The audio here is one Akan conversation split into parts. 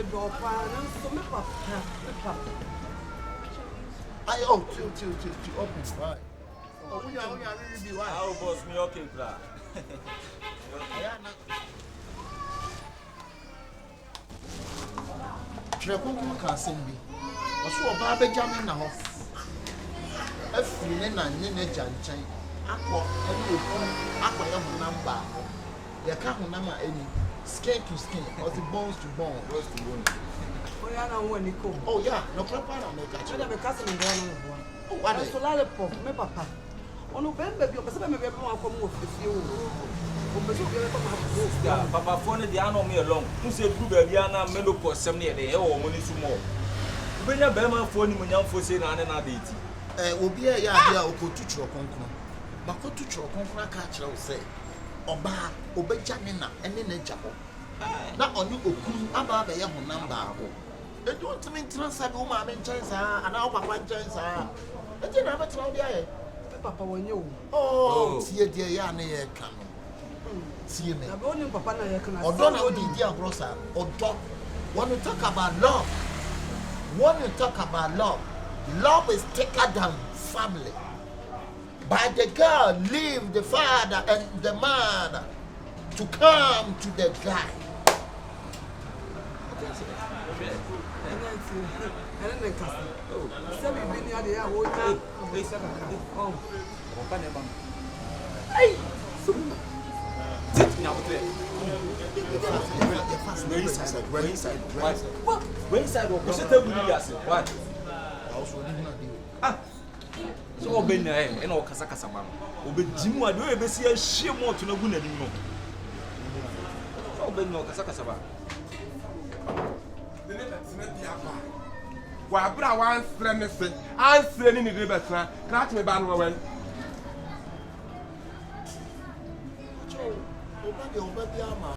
me do pan so me papa. I to open why? Oh, we are really be why? How boss me okay, bra? Trekunkum ka asem bi. Oso oba abegya na ho. Afiri ne na nye ne gyanchan. Akọ ene oku akọ ye honam ba. Ye ka honam a eni skin to skin or the bones to bone, rose to bone. Oh yeah, na wo ni ko. Oh yeah, no proper na make a. Oda be kasa me bra no bo. Oh what is so lale pop me papa. Ono be bi o pese be me be mo akọ mo ofie o. O be so be ko ma ko. Yeah, papa phone dey ano me along. Who say do ba bia na menopause sem ne dey e wo mo ni sumo. Ubenya be ma phone ni mo nyamfo say na na date. Obi e ya dia okotu chiro konkon. Makotu chiro konkon aka kire wo say oba obegya ne na ene na gya ho. Na oni okun aba ba ye honam ba ho. E don't mean transabe wo ma me nchen sa ana wo papa nchen sa. E je na betra wo dia ye. Papa wonye o. Oh, tie dia ya na ye ka no. Tie me. Na be oni papa na ye ka na. Odo na wo di dia grossa. Odo. When you talk about love, love is thicker than family. But the girl leave the father and the mother to come to the guy. So oben na e na okasa kasa ba no obejimu ade o ebesi ahie mo to na gu na nim no so oben na okasa kasa ba de ne tatsina dia ba wa bra wan sre ne se ansre ni de betra krat me ba no wen Oba bi ama.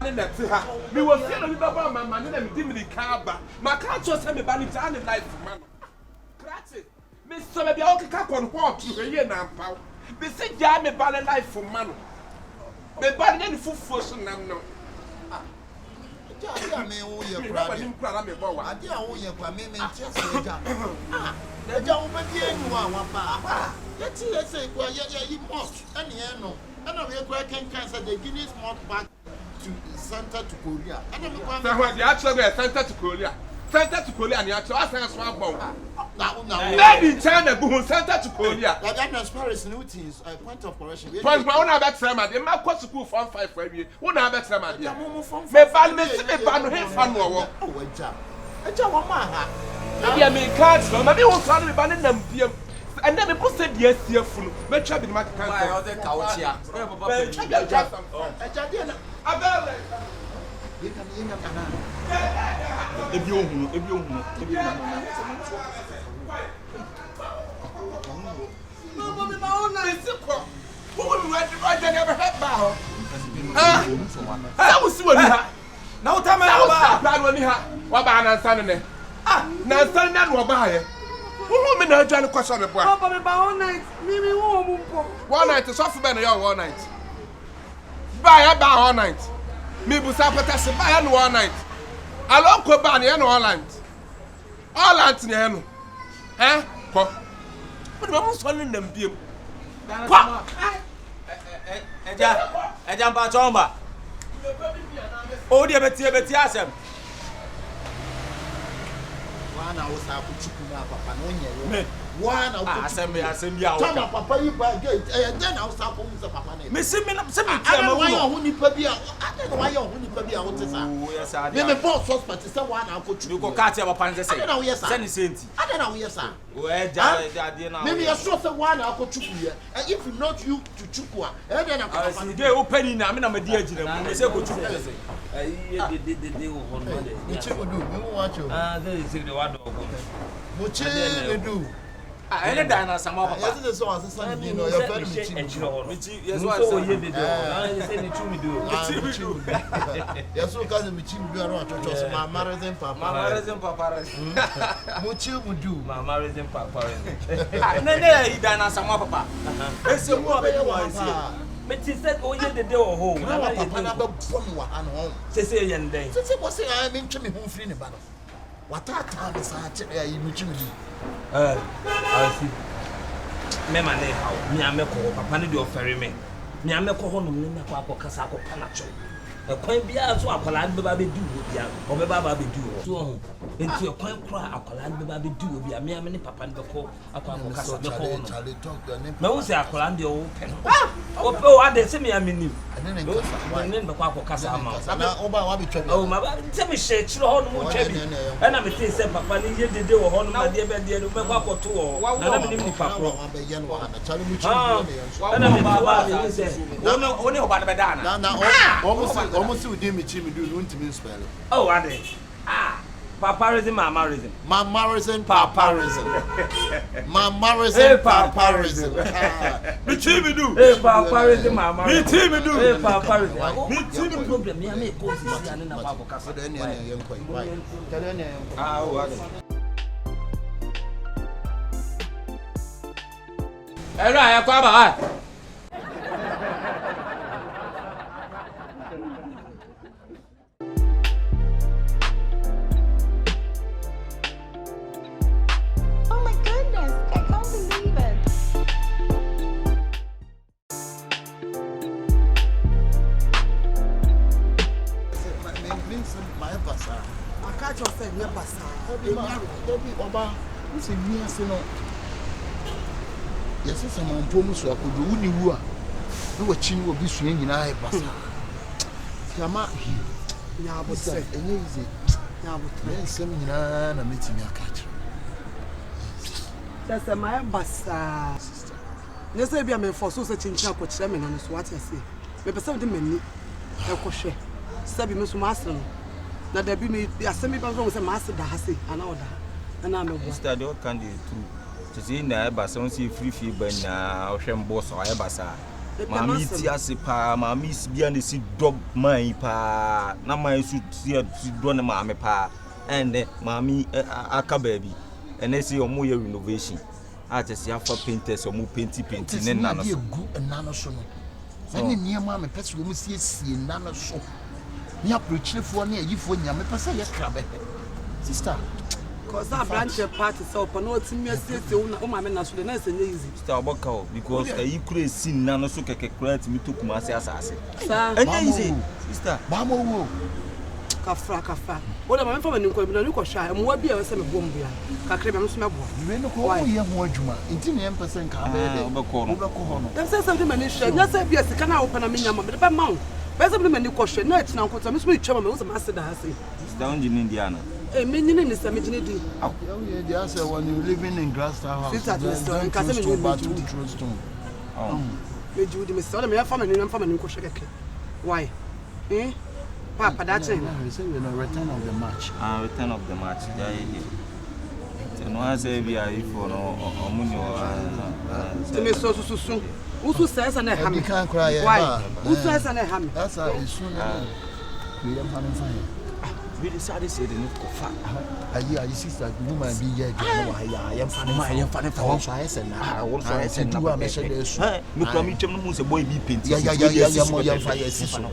ne na ti ha mi wo fie no bi ba ba mama ne na mi di mi ka ba ma ka cho se me ba ni ta ne life man krat me so be bia o keka kon port ye na mpaw be se ja me ba le life for man me ba ne ni fufu so nam no Ade a me wo ye ni kura. ba ni kura na me bo wa Ade a wo ye kwa me ntia se eja. Eja wo be bi enu a wa pa. Ye ti ye say kwa ye yi most ene ye no. Ena we kura kan say the Guinness month back to center to Korea. Ena me kwa so when the actually go center to Korea ni actually asan so abon na maybe China go center to Korea that transparency new things point of correction. point ma una bet trema de ma kwa school form 5 for awie una bet trema de me ban me si me ban no he fa no wo oh eja wo ma ha ya me can't no ma me won so me ban nam biem and then me put say dia sia funu me twa bi ma kan why o de ka wo chia e papa eja de na abele ye kan ye na kana ebi ohunu No, mommy, my own night. who will right never have ba ah was what ha na wo ta me ba plan woni ha wa ba na nsa ne na nsa na no ba ye who me na adwane kwasha me boa Papa, me my own night. Me wo mo mpo. one night so for be na your one night ba ya ba all night me bu sa pata se ba ya no one night alon ko ba na no all night ne no ko but me mo so ne nam biem kwa eja mpa chomba o de beti asem wana wo sa ku chuku na papa no nye yo me wana wo asem bia wo tama papa yi ba gate den na wo sa ko mu se papa na me se me ama wa yo hu nipa bi a ade no wa yo hu nipa bi a wo te sa o yes ade me boss suspect say wana ko chuku ko ka tie papa nse ade na wo yes se ni senti ade na wo yes o eja ade na me me so say wana ko chuku ye if not you to chuku a ade na ko papa de o pani na me na me di agina mu me se ko chuku se de wo hon no de ni chuku du me mo watch o they say the word of mo che du ene dan na sama papa yes this one say you know your very much michi yes so wa ye de na they say ni chumi do yes so kaze michi bi ara chocho so mama reason papa mo che mu du mama reason papa ne i dan na sama papa ese mu abedi wa ese Meti said, oh, yeah, the day or home. Papa na be bom wa an home. Say yen day. Say say I mean to me home free ne ba no. What are time is a you me chimi. I see. Me man how me ameko papa ne de ofere me. Me ameko ho no me na kwa akokasa akokpa na cho. E kwan bia so akwala be ba be du bia. O be ba be du. So enti e kwan kra akwala be ba be du bia. Me amene papa ne be ko akwa akokasa be ko no. Me wo se akwala de o pe no. O pe o ade se me ameni. Ene ne be kwa akokasa ama. Na oba wa be twa. Oh ma ba se me she chiro ho no mo twa bi. E na me tin se papa ne ye dede wo ho no ma de be de no me kwa akoto wo. Na na me ni papa pro. Wa be ye no wa na chale mu chi. E na me baba me se. One oba be da na. Na almost within me chimi do no ntimi spell. Oh, ade. Paparism, mamarism. Mamarism, paparism. Mamarism, paparism. Me chimi do. Hey, paparism, mamarism. Me chimi do. Hey, paparism. Me chimi problem. Me ame ko sisi ane na papa kasa. Ah, what? Era ya kwa ba. Oh my goodness, I can't believe it. My passa. I catch yourself, never say. Obi oba, nse mi ase no. Yesi se man pomu so akodo wuni wu a. Na wachi ni obi sua nyina ai passa. Tiama hi. Ya bo say. Enye ize. Ya bo. Nsem nyina na metimi akachi. Just my basa. Nese bia me for so se chincha ko kire me no so what you say. Me pese de mani. E ko hwe. Sabi me so master no. Na da bi me asemi ba so se master da ha se ana oda. Na me bo. Sister, what can you do? To see na ba so see free ba na ohwem boss o ba sa. Mami ti ase pa, mami si bia ne si dog man pa. Na man su si do na mami pa. And mami aka baby. And they say omo ye renovation. I just see afa painters omo painti ne na no. Gu na no so no. Ani niema me pese wo mu sie na no so. Ni approachfo na yifo nya me pese ye krabe. Sister, cause that branch party so up no timi asie o ma me na so de na se nye easy. Sister Obaka because e kure si na no so keke krat mi to kuma ase asase. Sir, Enye easy. Sister, ba mo wo. Kafra. Oda ma me fa mani ko bi na ni ko hwa mo wa bi a se me bom bia. Kakre be me so me bo. We no ko ye ho adwuma. Nti ne empesen ka be de. Obako no. Obako ho no. Dem say something mani hwa. Nya say bia sika na wo pa na me nya ma be ma wo. Be say mani ko hwa na tina ko to me so me twa ma me wo se ma se da ha se. sister onjini Indiana. Eh, me nyine ni se me jine di. Yeah, they say when you living in grass house. Sister, then Mr. true Nkase stone, me but you two true stone. Me judi me se. Oda me fa mani ko hwa keke. Why? Eh? Papa that thing. We say we no return of the match. Return of the match. Yeah. So no say be if for no omunyo. To me so. Usu says and ha me. Why? Usu says and ha me. That's how it's soon. We am having fine. We decided say the no go far. Ayi sister woman be here no I am fine for one size and Ah, one size and do am say dey so. Me from me chem no say boy be paint. Yeah, mo yam fire asiso.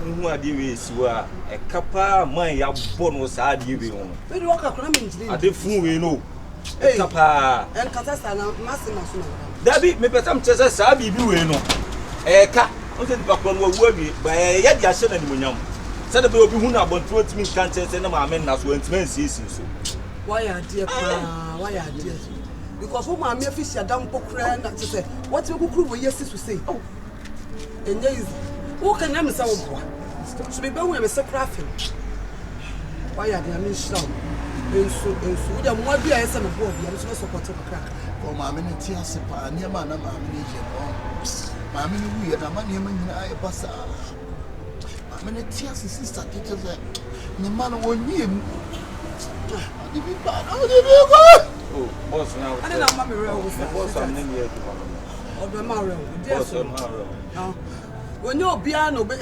Who are the ways you are a capa, my bonus are the way on. We walk across me. I did fool we know. A capa and Catasa Massimo. David, maybe some chesses are be doing no. A cat, I said, Papa, worthy by a yet yasin and William. Said about who are about 20 minutes can't say, and my men as well, so. Why are dear? Why are dear? Because who my mere fish are down pokran to say, what you could yes to say. Oh, and there is who can I say? So be born with a crafting. Why are they? I mean, Ensu de mo bia ese me bo bia so support kakra. O ma me ne ti ase pa ne ma na ma me ne je no. Ma me ne wu ye na ma ne ma nyina aye basa. Ma me ne ti ase sister tete ze. Ne ma no wonyi mu. Adi bi ba, adi bi go. Oh, boss now. I don't know me real. Boss am ne here to Odo ma real. boss am real. No. When you bia no be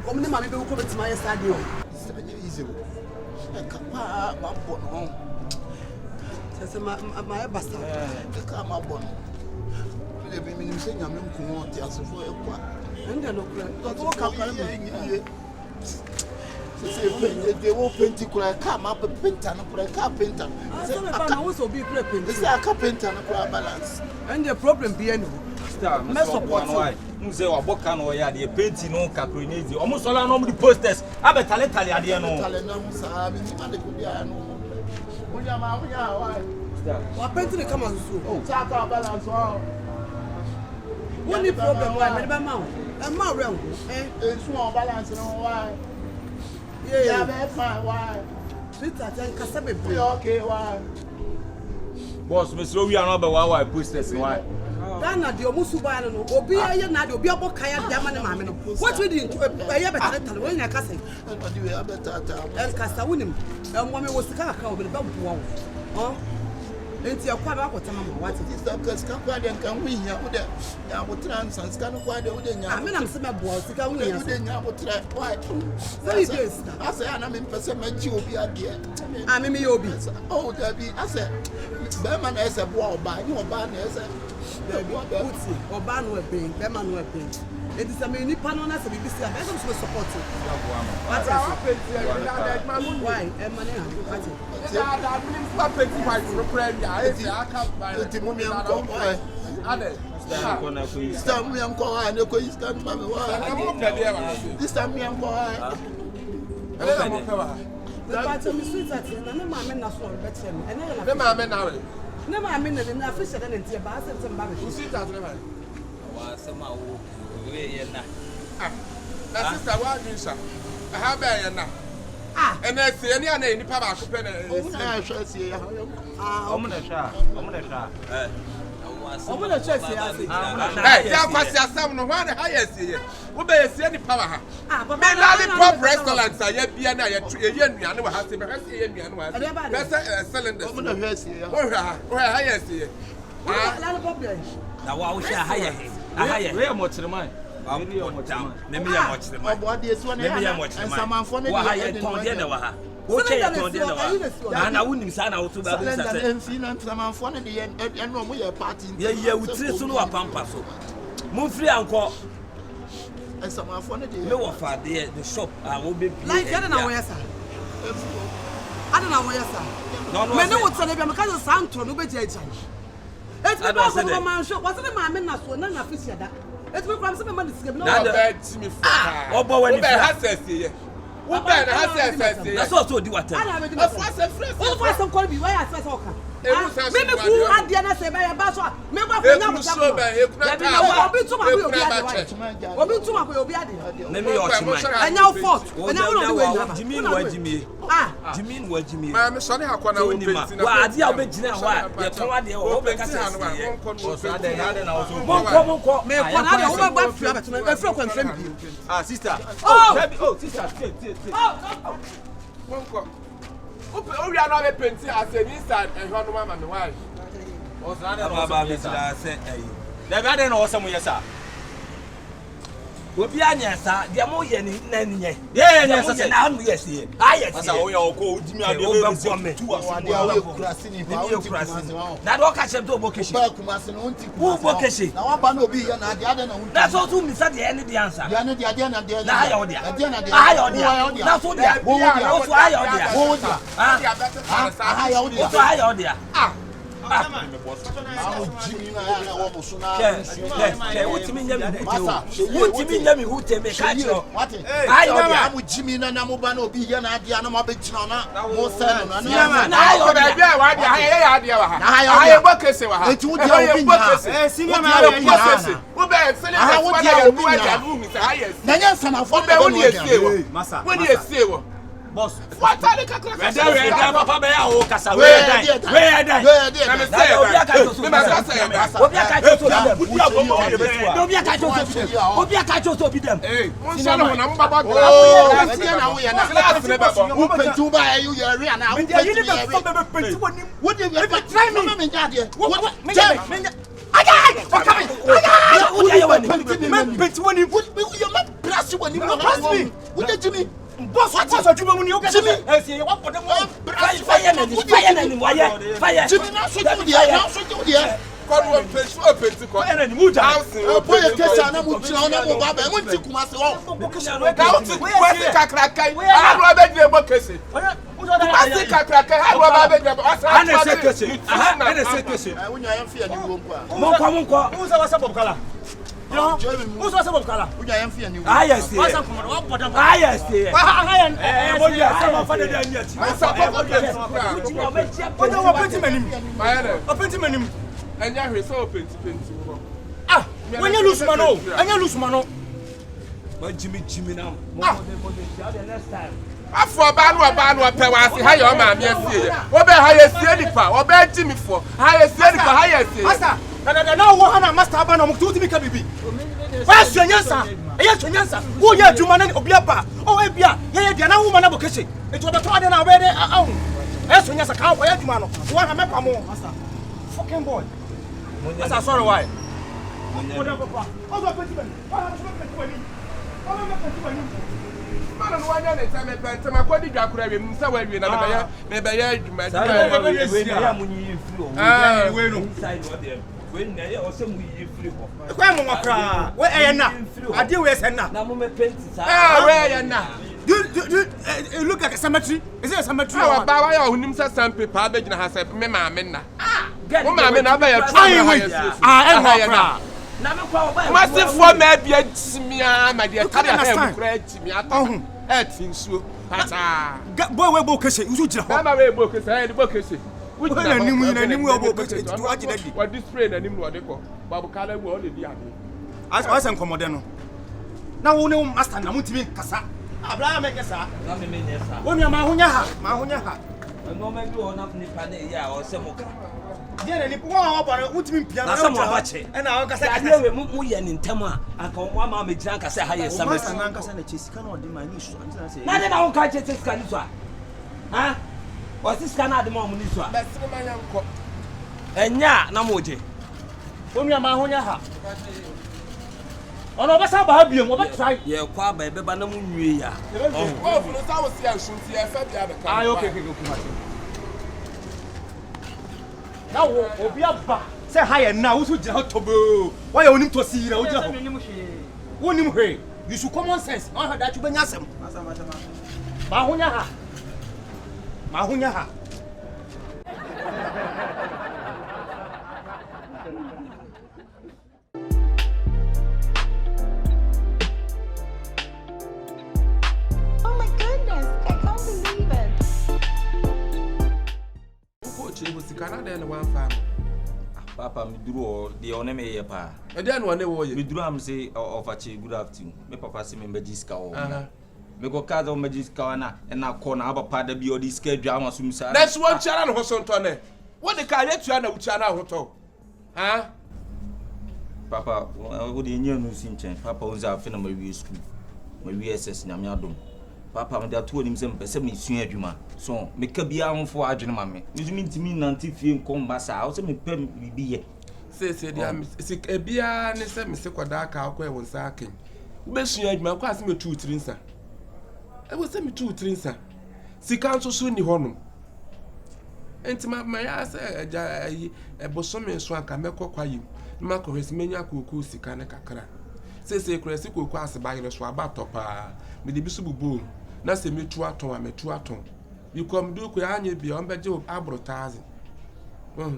omni ma me be ko betima yesterday o. Easy. E ka pa ma bo no. Say my basta. E ka ma bo no. Le bi mi se nyame nkumo ti asefo e kwa. Ende no kra. Ko ka ka me. Say they will paint kura ka ma painter no kura ka painter. Say ba na wo so be kra paint. This is a painter no kura balance. And the problem be any. Me support why. Say wa boka no ya de painting no Akabenezer. Omo sola no the posters. Abetale tale ade no. Tale na musa mi ni ade ko dia no. Onya ma onya why. Wa painting come on so. Oh, chaka balance oh. What the problem why me ba ma o. E ma real. Ensu on balance no why. Yeah, be fine why. Twitter ten kasa be Be okay why. Boss, me slow we are not be why posters why. Dana de omusu ba no obi aye na de obi abokaya de ama ne ma me no. What we do aye betal when you kasa. And we are better El kasa wonim. E mo me wo sika aka obi ba buwa wo. Enti akwa ba akota mama what this that cause can kwa dem kan wi nya wo de ya wo transans kan kwa de wo de nya. Me na me se me buwa sika wo nya. Wo de nya wo tra why. Say this. I say ana me pese ma ji obi ade. Me ye obi. Oh, there be I say be man na ese bo oba, ni oba na ese. Uti oba no ebin, be man no ebin. It is a me nipa no na se bibi se am so support it. What is why? E man na what is? da minister petty white no prayer ya e aka by Eti mo mi anko why? ade Stand ko na ko yi. This time me anko why na ko is kan ma me why? This time me anko why? ade na mo pe wa The party me sweet at na me ma me na so be che me. Ene ne ma me na we na ma me na afisha da ntia ba asem tem ba me. usi ta tre ba Wa sama wo we ye na. na sister wa adwinsa ha ba ye na ene se ene ana nipa ba ko pe na Oh, na hwe sie ya. Omo na sha. Omo na church ya se. ya kwasi asam no hwa na ha ye se ye wo be ye se nipa ba ha Papa me lollipop restaurant ya bia na ye nnuane wa ha se me ha se ye nnuane wa ha be se cylinders Mo na hwe sie ya. wo ha ye se ye Lollipop there. Na wa wo sha ha ye. Aha ye. We mo tirman. Me ya mo chire Obo ade so na ya. Ensamanfo ne wa ha ye ton de na wa ha. Wo che ye ton de na wa. Na wunim sa na wo to ba be sa se. Enfi na ensamanfo ne de eno mo ye party. Ye wutiri so no wa pampa so. Mun free anko. Ensamanfo ne de. Me wo fa de the shop wo be bi. Like I don't know where sir. I don't know where sir. No. Me no what say be me ka santro no be jeje. It's me ba ko man show. What's the man me na so na na fisi da. It's me kwam say me man disike no. na be ti mi fa Obo wani fa ha se se ye wo be na ha se se ye na so di water. Ana be di of course a fresh what for some call be why I say so kan. Me me fu ade na say be ba so me ba fu nya mo so so. be e kuna ta Obi tuma ko obi ade. Obi tuma ko obi ade. Me yo chima. Enya fault. Enya wo do we nya. Jimin wa jimi. ma me so ne akwa na wo penti na wa ade a obegina ho a ye ton ade wo be ka se ye. So ade na wo so. Monko Me ko na de wo ba fia betuna e fia kwa mfrem bi. Sister. Sister, sit. wonko o wi ana be penti as a inside e ho no ma me why O so ade na wo Baba so. be tira se ayi. Da be ade na wo so mo yesa. Obi anya sa de mo ye ni na ni ye. Yeah, say. Na no yes ye. Yes. Asa wo ya ko odimi ade be se tu aso. Ade a we kurasi ni fa. Na do ka chem to bo keshi. Ba kumase no nti. Wo bo keshi. Na wa ba na obi ya na ade na Na so tu mi sa de any the answer. Ya ne de ade na de. Na ya odia. Ade na de. Ya odia. Na so dia. Wo dia. Wo so ya odia. Wo dia. Ah, ya wo odia. so ya odia. Awu jimi na ya na wo musu na. Ke utimi nya mi Masa, utimi nya mi hute me ka chiro. What? Ayi odia. Amu jimi na mo ba na obi ya na ade na mo be china na. Mo se no na. Na ayi o be odia. bia wa dia ha ye ya dia wa ha Na ha ye bo kese wa ha Eti wo dia obi nya. senior ma ya bo kese wo be sele be wa dia obi wa dia lu mi se ha ye Na nya sama fo wo be wo ni esie wo Masa. wo ni esie wo boss. What are the kakra? Where papa be ya o kasa Where where die? Let me say Obi aka it. to so. Me must say it. Obi aka to so. Obi aka to so. Obi aka to so bi dem. Hey, one son of them baba. Oh, na we na. Class ne baba. Who pentu ba you yare na. Me dey you need to come be pentu woni. What do you try me? Me jade. What? Ajay! O come. Ajay! O dey woni. Me pentu woni. You not blast you when you want. What did you mean? Boss, what was you when you get me? See, what for them? Fire. Jimmy, now so do there. Kon won pensu o pensu ko. Enani mu ja. O boy kesa na mu tira na mu baba. Mu nti kuma se o. Ka o ti kwesi kakrakai. Anu abedwe bo kese. Kwesi kakrakai. Anu abedwe bo. Ana se kese. Ana se kese. Unya yam fi ani wo kwa. Monko. Uza wasa bob kala. Yo. Uza wasa bob kala. Unya yam fi ani wo. Ah yes. Wasa kuma wa boda. Ah yes. Mo ya sama fa de ani ati. Wasa bob kese. Ojo wa penti manim. Mayere. O penti manim. Anya hwe so pentu wo. Ah, when you lose mano. Anya lose mano. Ba jimi na. Mo the next time. Afọ ba no pe wa se ha ye o ma me asie ye. Wo be ha ye sie nipa, wo be jimi fo. Ha ye sie nipa, ha ye sie. Master, na wo hana master ba na mo tuti mi ka bibi. Wa swenyansa. Eya swenyansa. Wo ye adwuma na obi aba. O e bia, ye bia na wo ma na bokese. Eto be to ade na we de ahu. E swenyansa ka wo ye adwuma no. Wo ha me pa mo. Master. Fucking boy. Master, sorry why? Papa. Ozo penti bani. Wa ha so penti bani. Wa me penti bani. Mana no wanya ne tame pente makodi dwakura we msa wa wie na me be ya adwuma. We na mu nyi firi o. We no inside what them. We na ye o se mu yi firi ho. E kwa mo makra. We e na. Ade we se na. Na mo me penti sa. We e na. Do look like a cemetery? Is it a cemetery? Awa ba wa ya hunim sa sample pa be gina ha se me ma me na. Wo ma me na ba ya try ha ya. E na. Na me kwa oba. Masifo ma bia timia ma de kare ha mu kura timia to. Tinsuo. Pata. Boy we bo kese, usu jira ho. Na we bo kese, e de bo kese. We na nimu we bo kese, tu agina di. Wa display na nimu no de ko. Babu kala we o le di ade. Asa nkomode no. Na wo ne master na mutimi kasa. Abla me kesa. Na me nyesa. Wo mi ma honya ha. No me do na nipa na ya o se mo ka. Dia na nipa wa ba mutimi pia na mo abache. E na wo kasa ka we mu ye ni ntam a aka wo ma me jira kasa ha ye sama. Master na kasa na chesi kana odi ma ni su. Na de na wo ka chesi ska ni so a. Ha? O si ska na de ma mo ni so a. Be se ma nya nko. Enya na mo je. Wo mi ma honya ha. Ono ba sa ba biem, wo ba try. Ye kwa ba be ba na mu nwie ya. Oh, funu sa wo si ansunti e fa bia be ka. Ah, okay. Na wo obi aba. Say hi na wo so jira tobo. Why you onim to see na wo jira ho. Wo nim hwe. You should common sense. Na ha da chu benya asem. Ma hunya ha. Oh my goodness, I can't believe it. Ko che wo sika na de ne wan fa. Papa me duro de one me ye pa. E de no ne wo ye. Me duro am say ofache good afternoon. Me papa say me magiska o. Me go kaza o magiska na e na ko na aba pa da bi o di ska dwa ma sum sa. Na so wan chiara no ho so nto ne. Wo de ka ye tua na wucha na ho to. Ha? Papa wo de nya no si nchen. Papa unza afi na ma wi school. Ma wi SS na me adom. Papa me da to onim se mpese me sua adwuma. So me ka bia honfo adwene ma me. Me zumi ntimi nanti fie nkom ba sa. Wo se me pem bibi ye. Se dia se bia ne se me se kwada ka akwa e won sa aken. Wo be sua adwuma kwa se me tu trinsa. E wo se me tu trinsa. Sika nso so ni honum. Enti ma ya se eja e bosome nso aka mekokwa yim. Ma ko hwesi menya koku sika ne kakra. Se kura si koku aseba yele so aba topa. Me de bisu bubu. Na se metu aton a metu aton. Bi kom du ko anye bi on beje abrotaze. I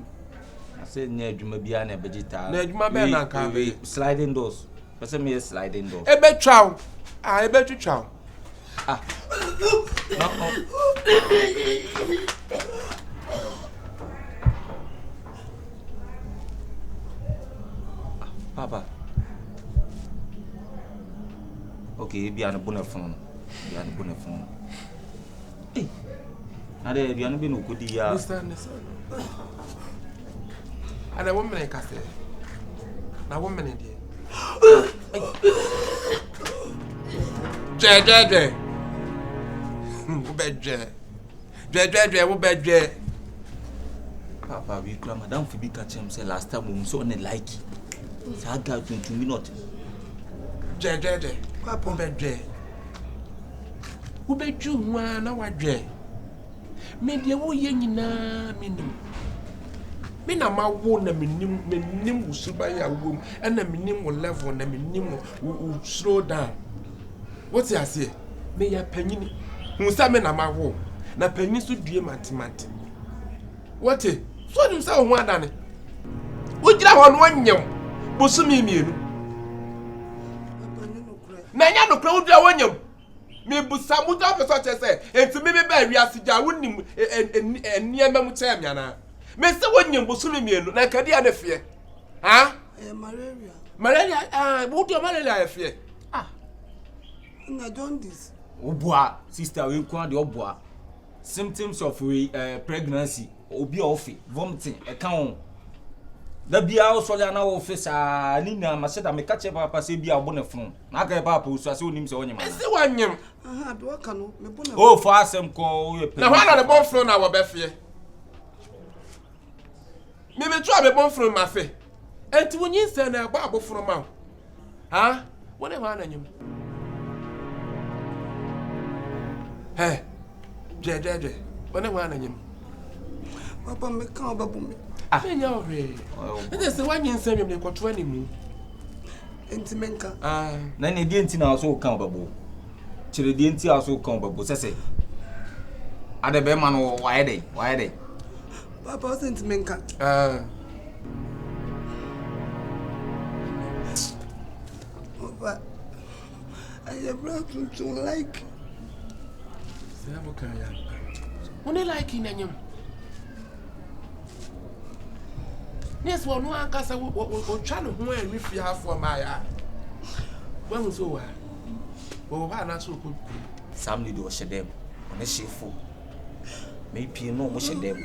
said nya adwuma bia na beji Na adwuma be na ka be sliding doors. Pese me sliding doors. Ebe twaw. Ebe twitwaw. No. Papa. Okay, bia na bona phone. Ade aduane bi no kodi ya. Listen. And a woman I say. Na woman in there. Je. Wo bedje. Papa we kra madam fi bi ka chem say last time we so on like. Sa ga 20 minutes. Je. Papa bedje. Wo bedju ho na wadje. Me de wo ye nyina menim. Me na ma wo na menim usuba ya wo na menim wo level na menim wo slow down. What you say? Me ya panyini. Hu sa me na ma wo. Na panyini so due mantimante. What e? So nim sa ho adane. Wo gira ho no anyem. Bosumi mienu. Na nya no kra wo dua wonyem. Me busa mu da person say enti me ba wi asija wonim eniema mu che me ana. Me se wonyem bosumi mienu na kadi ana fie. Ha? Malaria wo do malaria afie. Na jaundice. Oboa sister we nko ade oboa. Symptoms of pregnancy obi ofi vomiting e kan on. Da bia o so ya na office a ni na ma se da me ka che papa se bia obo ne fun. Na ka papa o so ase onim se wonyem. Ese wanyem. Aha do aka no me bo na. Oh for asem ko we pe. Na ho na the bon flow na wo be fie. Me try me bon flow ma fe. Enti wonyin se na ba aboforo ma. Ha? Wone ho ananyem. Hey, je. Wone ho ananyem. Papa me kan obabu me. Me nya ohwe. Ente se wanyin se me kwoto animu. Enti menka. Na ne die enti na so kan obabo. Chire die enti aso kan obabo sese. Ade be ma no waye dey. Papa o senti menka. Papa. I have to like. Say mo kan ya. Wone like inanyem. Yes, one no ankasa wo twa no ho anwi fi afo ma ya. When so wa. Wo ba na so ko. Sam need o shedem. One Shifo. Me pie no mo shedem.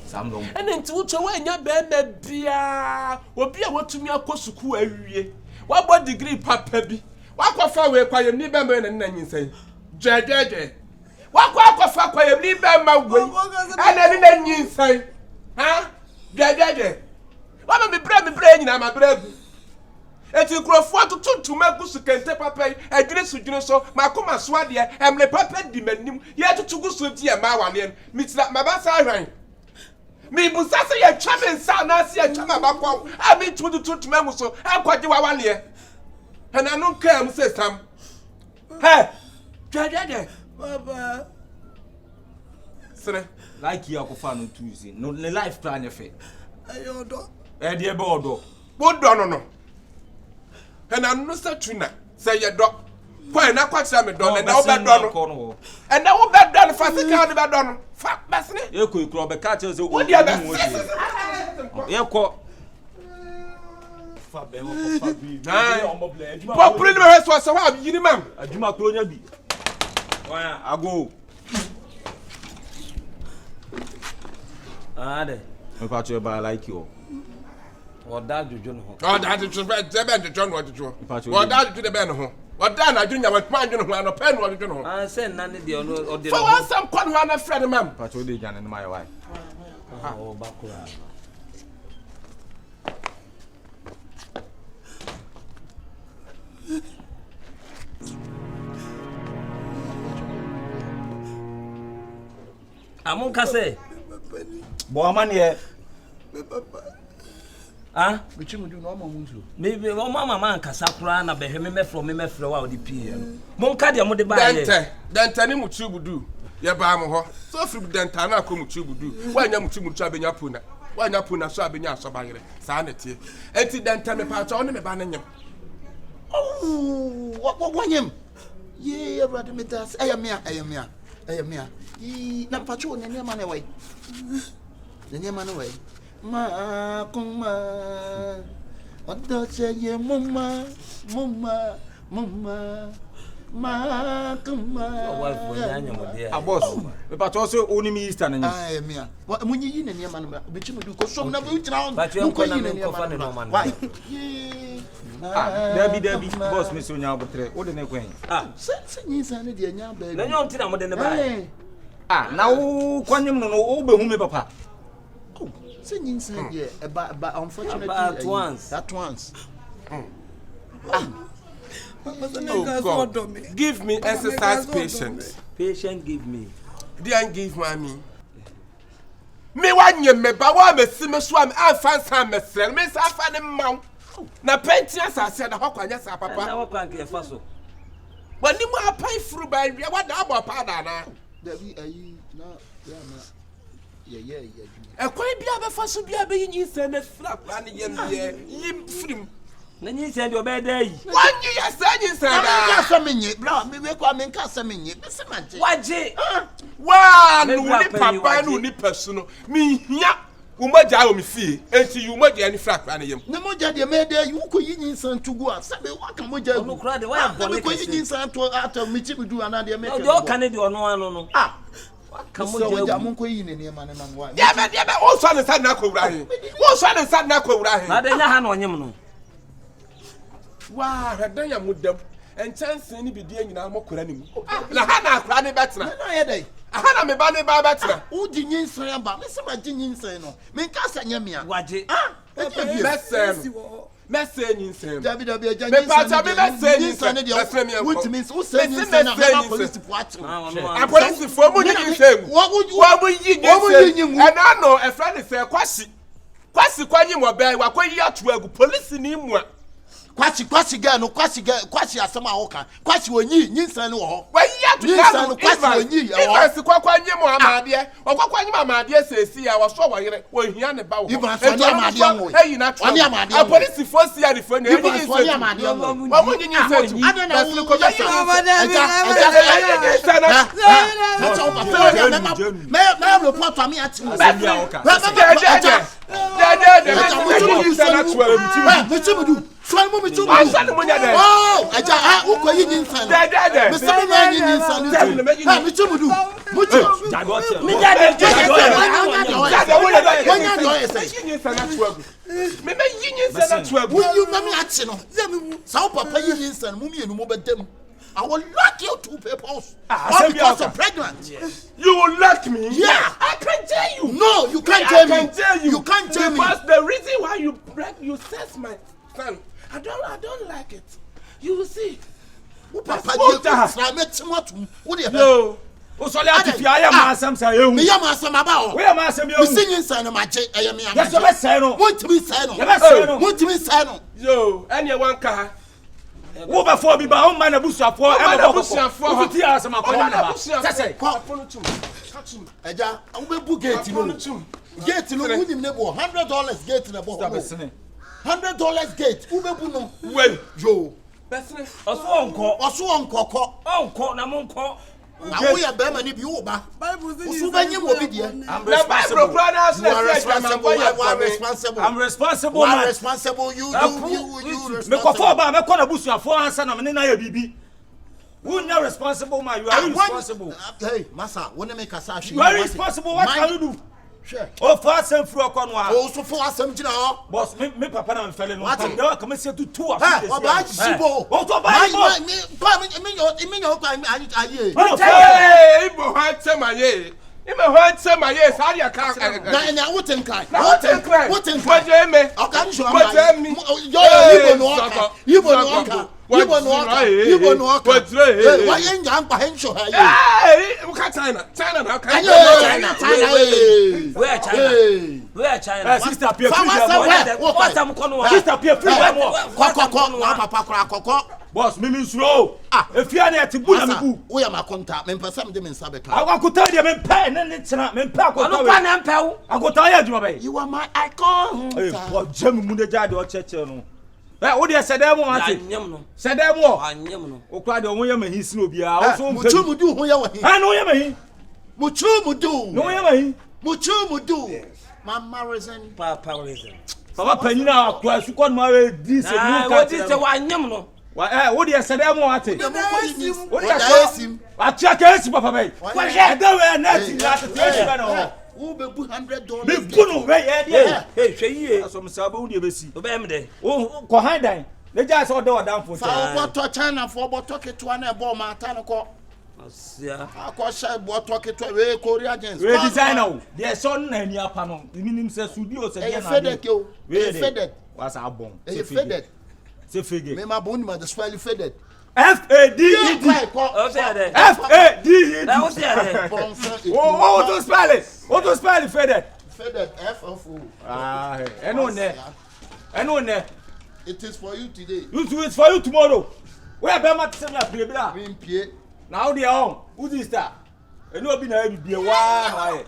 Sam no. Ene nti wo twa wa nya be na bia. Obi a wotumi akosuku awie. Wa bo degree papa bi. Wa kwafa we kwaye ni be me na nanyinsan. Je. Wa kwafa kwaye ni be ma we. Ana ni nanyinsan. Ha? Je. Wa me bra nyina ma bra gu. Eti krofo atutuntum agusu kente papa adwene sudwene so makoma so ade emle papa di manim ye tutugu so di e ma wane mitira mabasa ahwan mi busase ye twa me nsa na se ye twa mabakwa a mi tutuntum agusu akwaje wa wane hana no nka am se sam he dede Baba sere like you akofa no tuzi no le life plan ye fe ayodo e de be odo bodo no hana no se twina se ye do kwa na kwatira me do na wo be do no and na wo be do no fa se ka be do no fa besne e ko ikro be ka che se wo dia be ye ko fa be wo fa bi populi me heso se wa yini mam aduma kro nya bi wa ago ade me pa che ba like you oda jojo no ho oda de John what jojo oda de be no ho oda na adwunya wa twa adwene ho ano pe no jojo no ho say na ne de ono ode for one some kwan ho na friend mam pa che de jane no my wife oh bakura amon kase bo amane me papa ah bichimu du no mamunzu me mama man kasa kura na behwe me mefro wa odi pie no mon ka de mo de ba ye denta ni mutubu du ye ba mo ho so fi denta na ko mutubu du wanya mutubu tu abenya puna so abenya asobagere sa na tie enti denta me pa cha oni me ba na nyem wanyem ye everybody metas ayamia na pacho ne ma ne wai ne ma ne wai ma kuma odo che ye mama boss. But also only me Easter and I am here. What when you in any man, but you do because some never drown. But you are in any man. Why? Debbie, boss, Miss Unya, but what the neck way? Since you send it, you're baby. Then you don't tell them the Now, Quanyam no over whom papa. Oh, singing said, yeah, but unfortunately, that once. Oh God, give me exercise patience. Patient give me. Don't give mommy. Me one year me ba wa me si me so am afan san me sel me sa fa ne maw. Na pentias ase da hokwanya sa papa. Na wakwan ke fa so. Wani mu apai furu ba wi wa da abo pa da na. Debbie ayi na ya na. Yeah. Ekwan bia be fa so bia be yin se na flap na ne yem ye. Yim frim. Na nyi se de obeda yi. Wanyi ya sa nyi se da. Na so menye, bro, me we kwa me nka se menye. Me se manje. Waje. Wa no ni papa no ni pesu no. Mi hia wo magya o mi fie. Enti you magya ni flap na ne yem. Ne mogya de me de you ko yin san tugu a. Se be wa ka mogya. No kra de wa ya bone ko yin san to ata mi chi du ana de me. O kan de ono ano no. Ka mogya mun ko yin ne ma ne na wa. Ya be o so ne sa na ko wura he. Wo so ne sa na ko wura he. Na de nya ha na onyem no. Wow, dan ya mudam. En chance ni bidie nyina mokora ni mu. Na ha na akra ne betena. Na ye dai. Aha na me ba ne ba betena. U di nyinsan ba. Me se ma di nyinsan no. Me nka sa nya mia. Waje. Mese nyinsan. David aja me pa me mese nyinsan. What means who say nyinsan na police for at. A police for mu nyinsan. Wo mu yi nyinsan. And I know a friend say kwasi kwanyi mo be wa kwayi atu agu police ni mu a. Kwasi ga no kwasi asema awoka kwasi onyi nyinsan no ho wa ya tu nyinsan no kwasi onyi ya ho kwasi kwakwanyi mo amade kwakwanyi mo amade sesi ya wo so wo yire wo hia ne ba wo Ibrahim so ni amade wo eyi na twa a police force ya rifo ni Ibrahim so ni amade wo wa mo nyi nyinsan tu ade na wo ko yasa me report am ya ti mo Oh, aja uko yi nyinsan. Me se me yi nyinsan. Me chumudu. Mucho. Me jade. Wonya do ese. Me yi nyinsan na tuagu. Wo you na me achi no. Sa papa yi nyinsan mu mienu mo bedam. I will lock you two people. All because you're pregnant. Yes. You will lock me? Yeah. I can't tell you. No, you can't tell me. I can tell you. You can't tell me. Because the reason why you says my son, I don't like it. You will see. Papa, no. O so le atifia ya ma asem sa ehu. Me ya ma asem aba o. We ya ma asem ehu. Me sinyin san no ma je me ya. Yes, be say no. Montimi say no. Montimi say no. Yo, any one car. Wo ba fo bi ba o ma na busuafo e ma ba busuafo. O fiti asem akonya na ba. Sese. Eja, wo be bu gate no. Gate no wunim ne bo $100 gate na bo. $100 gate. Wo be bu no. Well, yo. Besne. Oso onko. Na monko. Na wo ya be ma ni bi wo ba. Oso ba nyem obi de. I'm responsible. I'm responsible. I'm responsible. You responsible. Me ko fo ba me ko na busuafo ansa na me na ya bibi. Who responsible man? You are responsible. Hey, Massa, when they make a sash, you are responsible. What can you do? Sure. Oh, fast and through a corner. Oh, so for us, some boss, me papa and fellow. What come and say to two of us? About Shifo. Oh, to buy me. Ima hwan tse ma yes ari aka na woten kai woten kai me okan sho ma yo yibo no aka wa yenga ampa hensho ha ye uka China na ka where China sister pia free what am kono sister pia free kokoko na papa kra kokoko boss me slow efia na eti bu na me bu wo ya makonta me mpesa me de me nsabe ka akota de me mpa ne tena me mpa akota we na mpa akota ya adwuma be you are my icon for jam mu de jade o cheche no wo de sedem wo ati anyem no sedem wo anyem no o kwa de wo ya mahisi no bia wo so mpa mu du ho ya wahi no ya mahi mu du no ya mahi mu du mama reason papa reason papa panina akwa su kon ma we di se nu ka ti se wa anyem no What do you say? I'm what it. What do you say? I check it, Papa. I don't wear nothing. Who be $100? Me puno we hey hwe asom sabo de besi obem de wo ko han dan le ja so do dan fo fa wo to China fo bo to keto na e bo ma ata no ko asia akọ sha bo to keto we Korea gens we designer there so na ni apa no minim se studio se dia na faded yo faded was abon faded se fege me ma bon ma the swell faded FADED FADED what to spell it faded FFO it is for you today it's for you tomorrow where be ma tse na play bla pie now they on who this star eno bi na bibie wa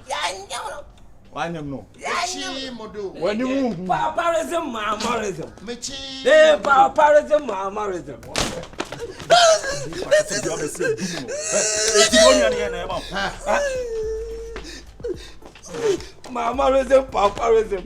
wanyam no chi modo wani mu paparism mamorism mechi paparism mamorism this mamorism paparism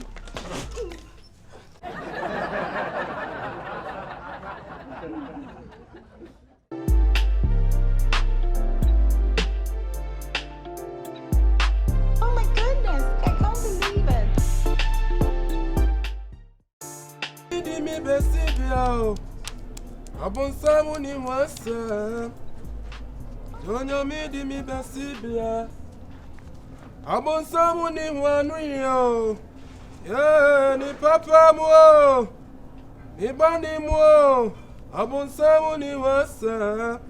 Oh my goodness, I can't believe it. Me besibia abonsamu ni wasa Donyo mi di mi besibia abonsamu ni wanu yo yeah ni papa mo ni bani mo abonsamu ni wasa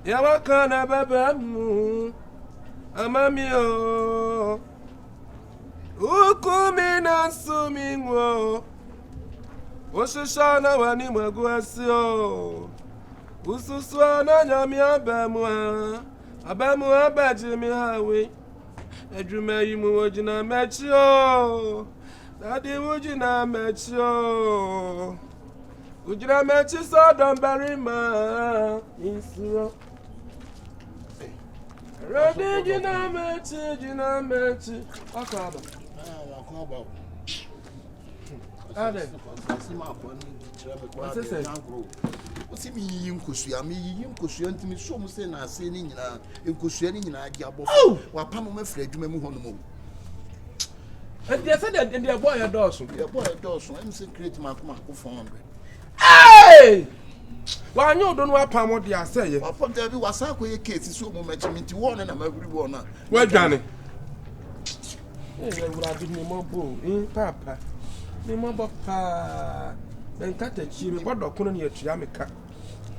ya wakana baba mu amami yo ukumi na sumingo Oshishana wani mwagwasio Ususwana nyami abemwa abajimi hawe Ejume yimu wajina mechio Dadi wujina mechio Ujina mechi so domberima Insuro Rodi jina mechi Akaba Ade. What's me yinkusua me yinkusua ntimi so mu se na ase ni nyina nkusua ni nyina agi abofo wa pam me fra adwuma mu hono mu They said that their boy does. your boy does I'm secret makuma ko 400 Hey! Why you don't want pam what they say? wa pam there bi wasa ko ye case so mu machimenti won na mabiri won na Where Johnny? Eh, would have been more boo in papa. Me mama pa. Then cut a chimney, what do couldn't you Yamika?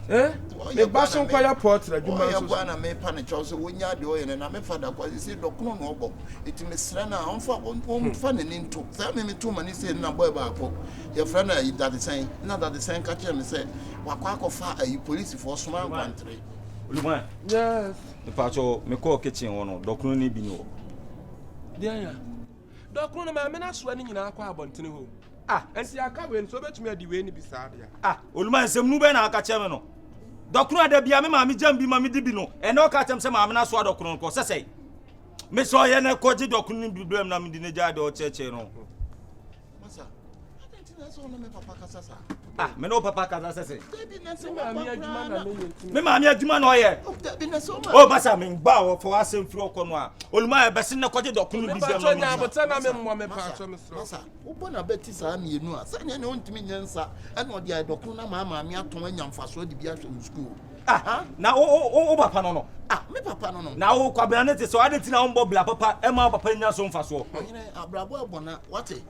Eh? Me basson choir portrait, you might might want to make panic also when you're doing and I'm a father because you see Docno Noble. It is Rana on for one fun and into 3 2 minutes in a boy back. Your friend that is saying, not that the same catcher and said, Wakako far a police for small country. Yes. The pacho me call kitchen one, Docno ni bino. Dear. Docno, my men are sweating in our car bontinu. Ah, and see I come in so much me the way ni beside ya. Ah, Ulman sem nu be na aka chemeno. Docno de bia me ma me jambi ma me dibino. E no ka tem se ma me na so Docno ko sesei. Me so ye na ko ji Docno ni biblem na me di ne jade o cheche no. Masa, I don't know so no me papa kasasa. Ah, me no papa ka sesei. Me Me ma me adwuma no ye. Oh, masa me ngba wo for asem firi okono a. Ulman e bese na ko ji Docno bi dem no. Masa, ubona beti sa mienu a. Sanya ne ontimi nyansa. Ena odi ai Docno na ma me aton anyamfaso di bia hwe school. Ah, na o papa no no. Ah, me papa no no. Na o kwabena ne te so ade ti na on bobla papa e ma papa nya so mfaso. Oyine abrabo ebona wate.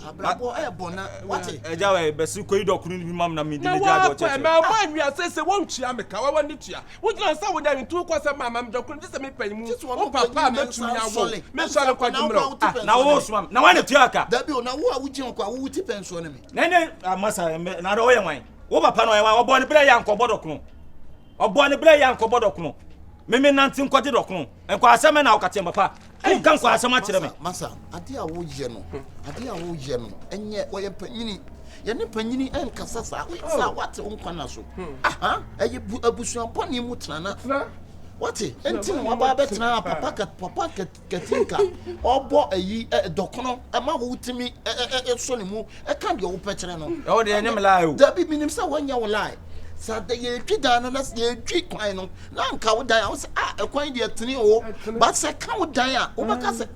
Abrabo ebona wate. Eja we besi ko Docno ni bi mam na me di ne Na jade o wa cheche. ma man wi asese won tua me ka wa ni tua. Wo jina sa wo da ntu ko se mama me Docno dis me panimu. O papa metu nya wo. Me so le kwadimro. Na wo sumam. Na wa ne tua aka. Dabi o na wo a wuji nkwa wo wuti penso ne me. Nene amasa na do ye wan. Wo papa no ye wan obo ne bre ya nko Docno. Obo ne bre ya nko Docno. Me nanti nkwaje Docno. Enko aseme na okate papa. Wo kan ko asema kire me. Masa, ade a wo ye no. Ade a wo ye no. Enye wo ye panyini. Ye ne panyini enkasa sa. Sa wate nkwa na so. Aha, eye abusuampo ne mu trana. Wate, entin wa ba betra papa ketinka. Obo ayi Docno ama wo utimi so ne mu e kan de wo pekere no. O de enyem lai o. Dabi minim sa wanya wo lai. sa de ye twi da no na ye twi kwan no na nka wo dan wo say e kwan de tini o but say ka wo dan a wo baka say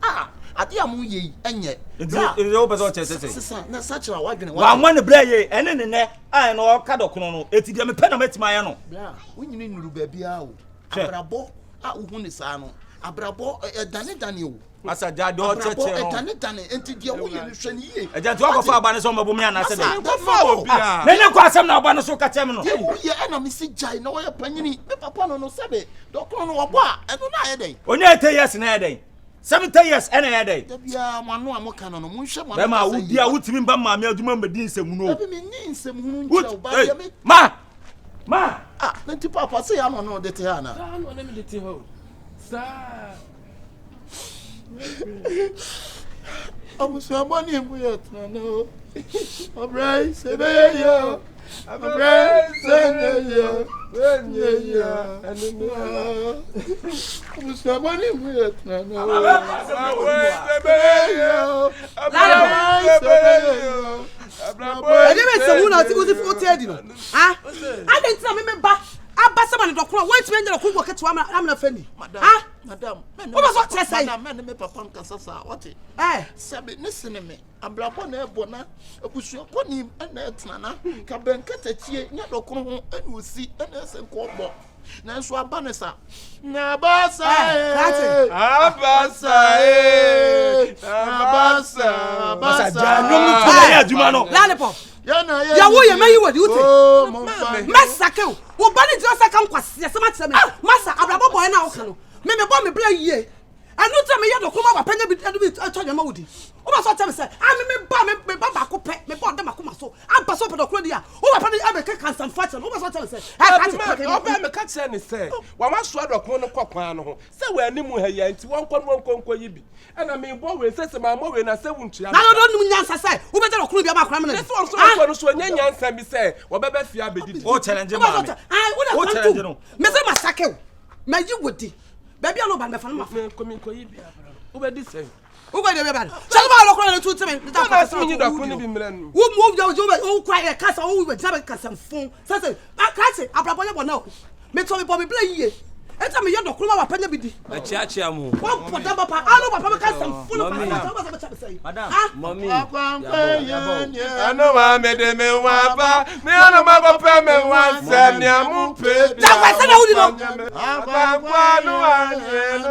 ade amu ye enye e wo bezo che se sisa na sachira wadwene wa nwa ne bra ye ene ne ne no o ka dokono no eti de me pe na matima ye no bra wo nyini nuru ba bia o abrabo wo hu ne sa no abrabo dane o asa ja do cheche no dane enti dia wo ye hwe ne ye eja to akofa aba ne so mabo me ana se de ko fa obi a ne ne ko asem na aba ne so ka chem no ye ana mi si jai na wo ye panyini me papa no sebe dokono no wo bo a eno na ye den onye 10 years na ye den 70 years ena ye den da bia mano amoka no mo nhwe mo be ma wo bia wutimi mba ma me aduma mbedi nsem no be me ni nsem hunu ntia ba ya me ma na ti papa say ya no de te ha na no na me de te ho sa abusu amani emu yet na no obrai sebe yo obrai sebe yo abusu amani emu yet na no obrai sebe yo Ade me se hu na ti buzi fu tedi no ade ntina me ba abasa ma ne dokoro wait me ngere ko keto amna fani madam what was what say madam me papa nka sasa what sabe ne sineme abrabo na ebo na abusu ko ni na etna na ka benkata tie nya dokoro ho ene osi ene ese ko bo na so abanesa na abasa ja nyom to ya aduma no lollipop ya wo ye mayi wodi ute masake wo ba ni jose kan kwase se ma tire me masa abrabo boy na wo kan no me bo me bla yie anu tire me ye do kuma ba panya bi atwa ma wodi wo ba so tire me se me ba ko pe me bo de makoma so aba so pedo kro dia wo ba pa ni abeka kansan facha wo ba so tire me se o ba me ka tire ni se wa ma so adokon no kwakwan no ho se we animu ha ya nti won konko yi bi ana me bo we se ma mo we na se wuntua na do num nyansa se wo be de okro bia ba kra me na so no so nyansa bi se wo be fia abedi o challenge ma wo challenge no me se masake ma yi wodi ba bia no ba me fa no ma me ko yi bia wo be di se wo go de be ba so ba lo kro na tu teme da ka se mi da ko ni bi mra nu wo wo kwa e kasa wo we jabe kasa fun se krati abrabo ye bo na me to me bo me bla yie eta me ye do kro ma panya bi di achia mu wo poda ba pa alo ba pa me kasa fun madam mommy ano ma me de me wa ba me ano ma ko pe me wa se ni amu pe da kwa se na wudi no akwa no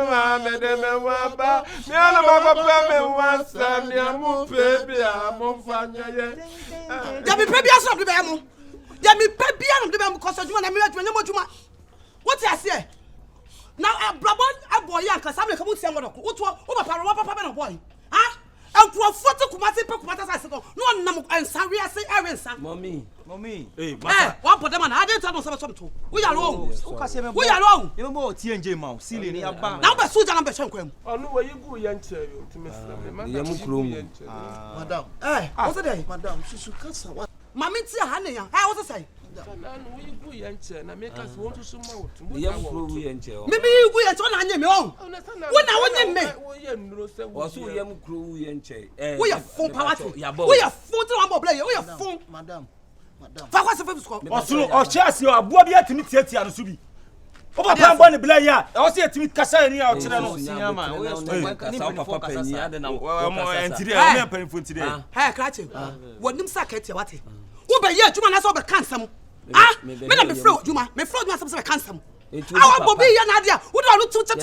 ma me de me wa ba me ano ma ko pe me wa se ni amu pe bia mo fanya ye ya me pe bia so de be mo ya me pe bia no de be mo ko so juma na me atuma nyamo juma what you say now abrabon aboy yanka sam le ka mutia ngodoko wo to wo papa ro papa be no boy enkrofo te kumate pe kumata sa se ko no nam ensan wi ase erensan mommy masa wa poda man ade ta no so to wo ya ro o ka se me wo ya ro ye mo tie nje ma sile ni aba na ba suja na be hwen kwam onu wo yigu ye nche yo timeslam ye mu krom madam wo se dey madam susu kasa wa mama ti ha ne ya wo se say na no wo yigu ye nche na make us want to suma wo ye mu krom ye nche me bi yigu ye to na anye me on wo na wo nye me wo ye nuro se wo so ye mu krom ye nche wo ye fun power wo ye fun ti wan bo play wo ye fun madam fa kwa se fa bisko osuru o chasi o abo bia timi tiatia no so bi o papa mbo ne bla ya o se timi kasa ni a o kire no sinama wo ye kasa papa panyi ade na mo entire o me panfo ntire krache wonim sakete wate wo be ye adwuma na so be kansam me na me fro adwuma sam se be kansam awa bobi ye na ade a wo da lu tu cha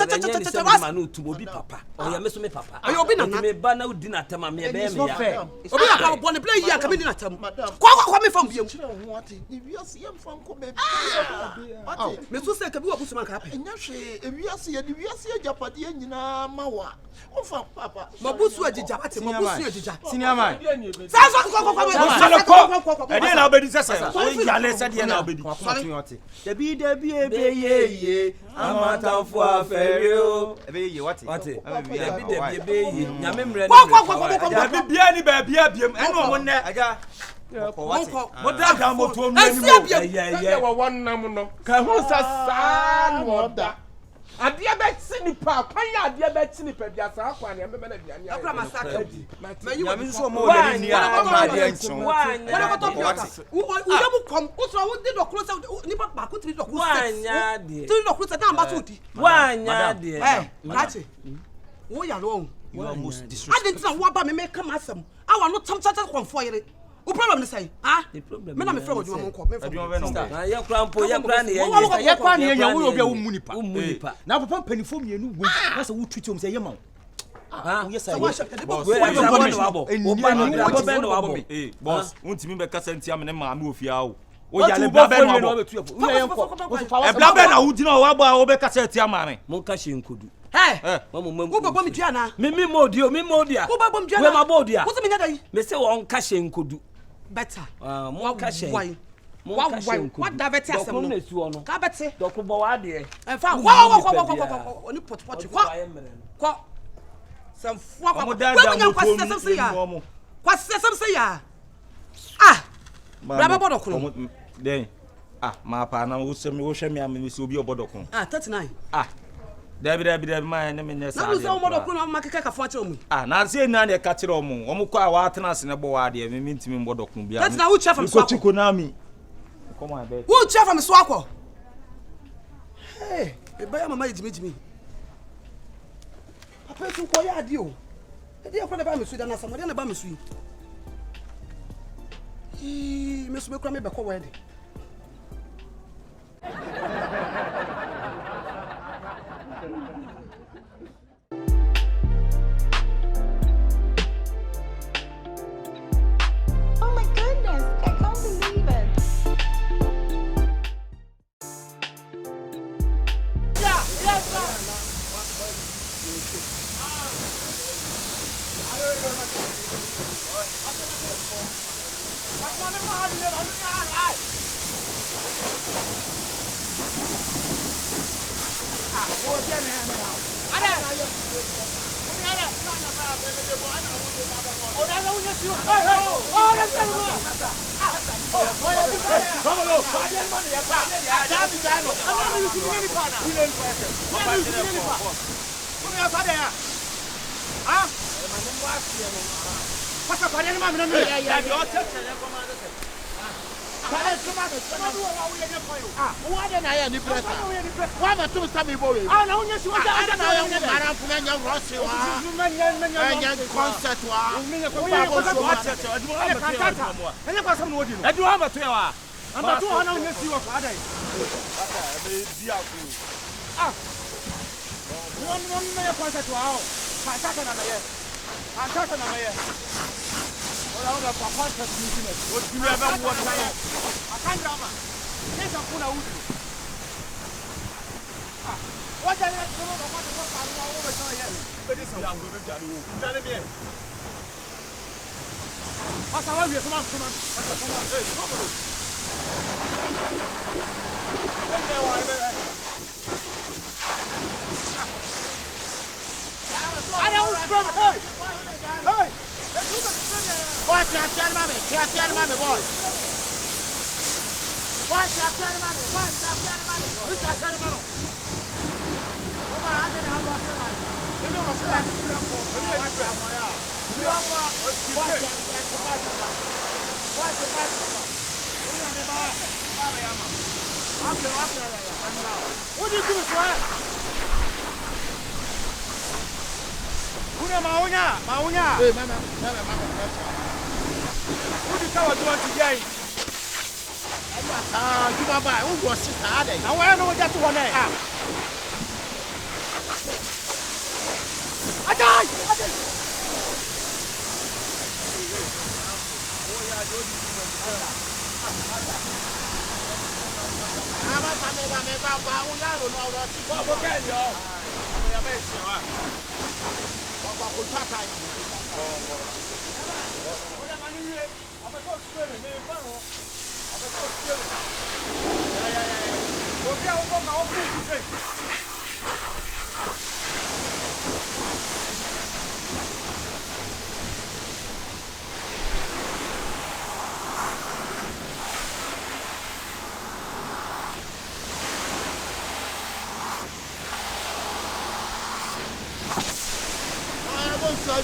was ma no tu obi papa o ya me so me papa ayo obi na me ba na udi na tema me be me ya obi aka bo ne play ye aka me di na tam kwa me fam biem ni wiase ye mfam ko be me so se ka bi wo busuma ka pe enya hwe ewiase ye di wiase ye japade nyina mawa o fa papa mabusu ajija ate mabusu ajija senior man sa ko e dey na obedi sese o ya le se dey na obedi debi ebeye amatanfo afere o ebeye wate debi ebeye nyame mre ni debi bia ni ba bia biem eno wo ne aga mo da ga mo to mi ni mo ye wo wonnam no ka hu sa no oda Adeɛ bɛti nipa kwan yɛ adeɛ bɛti nipa bi asa akwan ne mbɛbɛ na aduane akra masaka di nyame nso mo wɔ ni a ma adeɛ nkyɛn wọ́n kọ́ tó bí ọ̀tá wúyẹ́ mu kọ́m ó sọ wọ́n dé dọ̀kúrò sẹ́ nípa pàkó tìrì dọ̀kúrò sẹ́ tìrì dọ̀kúrò sẹ́ náà bá tó di. wanya deɛ ɛ kàtì wọ́n yà lọ́wọ́ adi ntina wọ́n bá mi mẹ́ kama asẹ̀m àwọn àná tam tẹ́tẹ́ kọ̀ǹfọ̀ yẹrẹ o problem ni sẹ́yìn ah mẹ́ na mi fẹ́ wọ́n jùmọ̀ mọ́ nkọ́ mẹ́ fẹ́ yɛ kura mpo yɛ kura ne yɛ yɛ kwa ne yɛ wo obi a wo mu nipa na papa mpanifo mienu wo na sɛ wo twiti om sɛ yɛ ma wo boss untimi be kasa ntia me ne maame ofia wo o yale bla be no abo e bla be na wudi na wo abo a wo be kasa ntia maame mon ka hye nkodu hey wo babo mi dua na mi modio wo babo mi dua na we mabodia wo se mi nya dai me se wo ka hye nkodu better mon ka hye wa da bete asem no ka bete dokro bo wa de en fa wa oni pot kwa some kwa braba bodokun den ma pa na wo hwe me am se obi obodokun 39 David ma ne me ne sa na wo se o bodokun na ma keka ka fo kire omu na se na ne ka kire omu omu kwa wa atena se ne bo wa de me ntimi bodokun bia 39 wo chef am so ko nami come on bet wo chef am so akọ hey e ba ya mama jimi papa tu ko ya ade o ade e ko na ba me su da na sa mo de na ba me su yi me su me kura me be ko wede Oh my goodness, I can't believe it.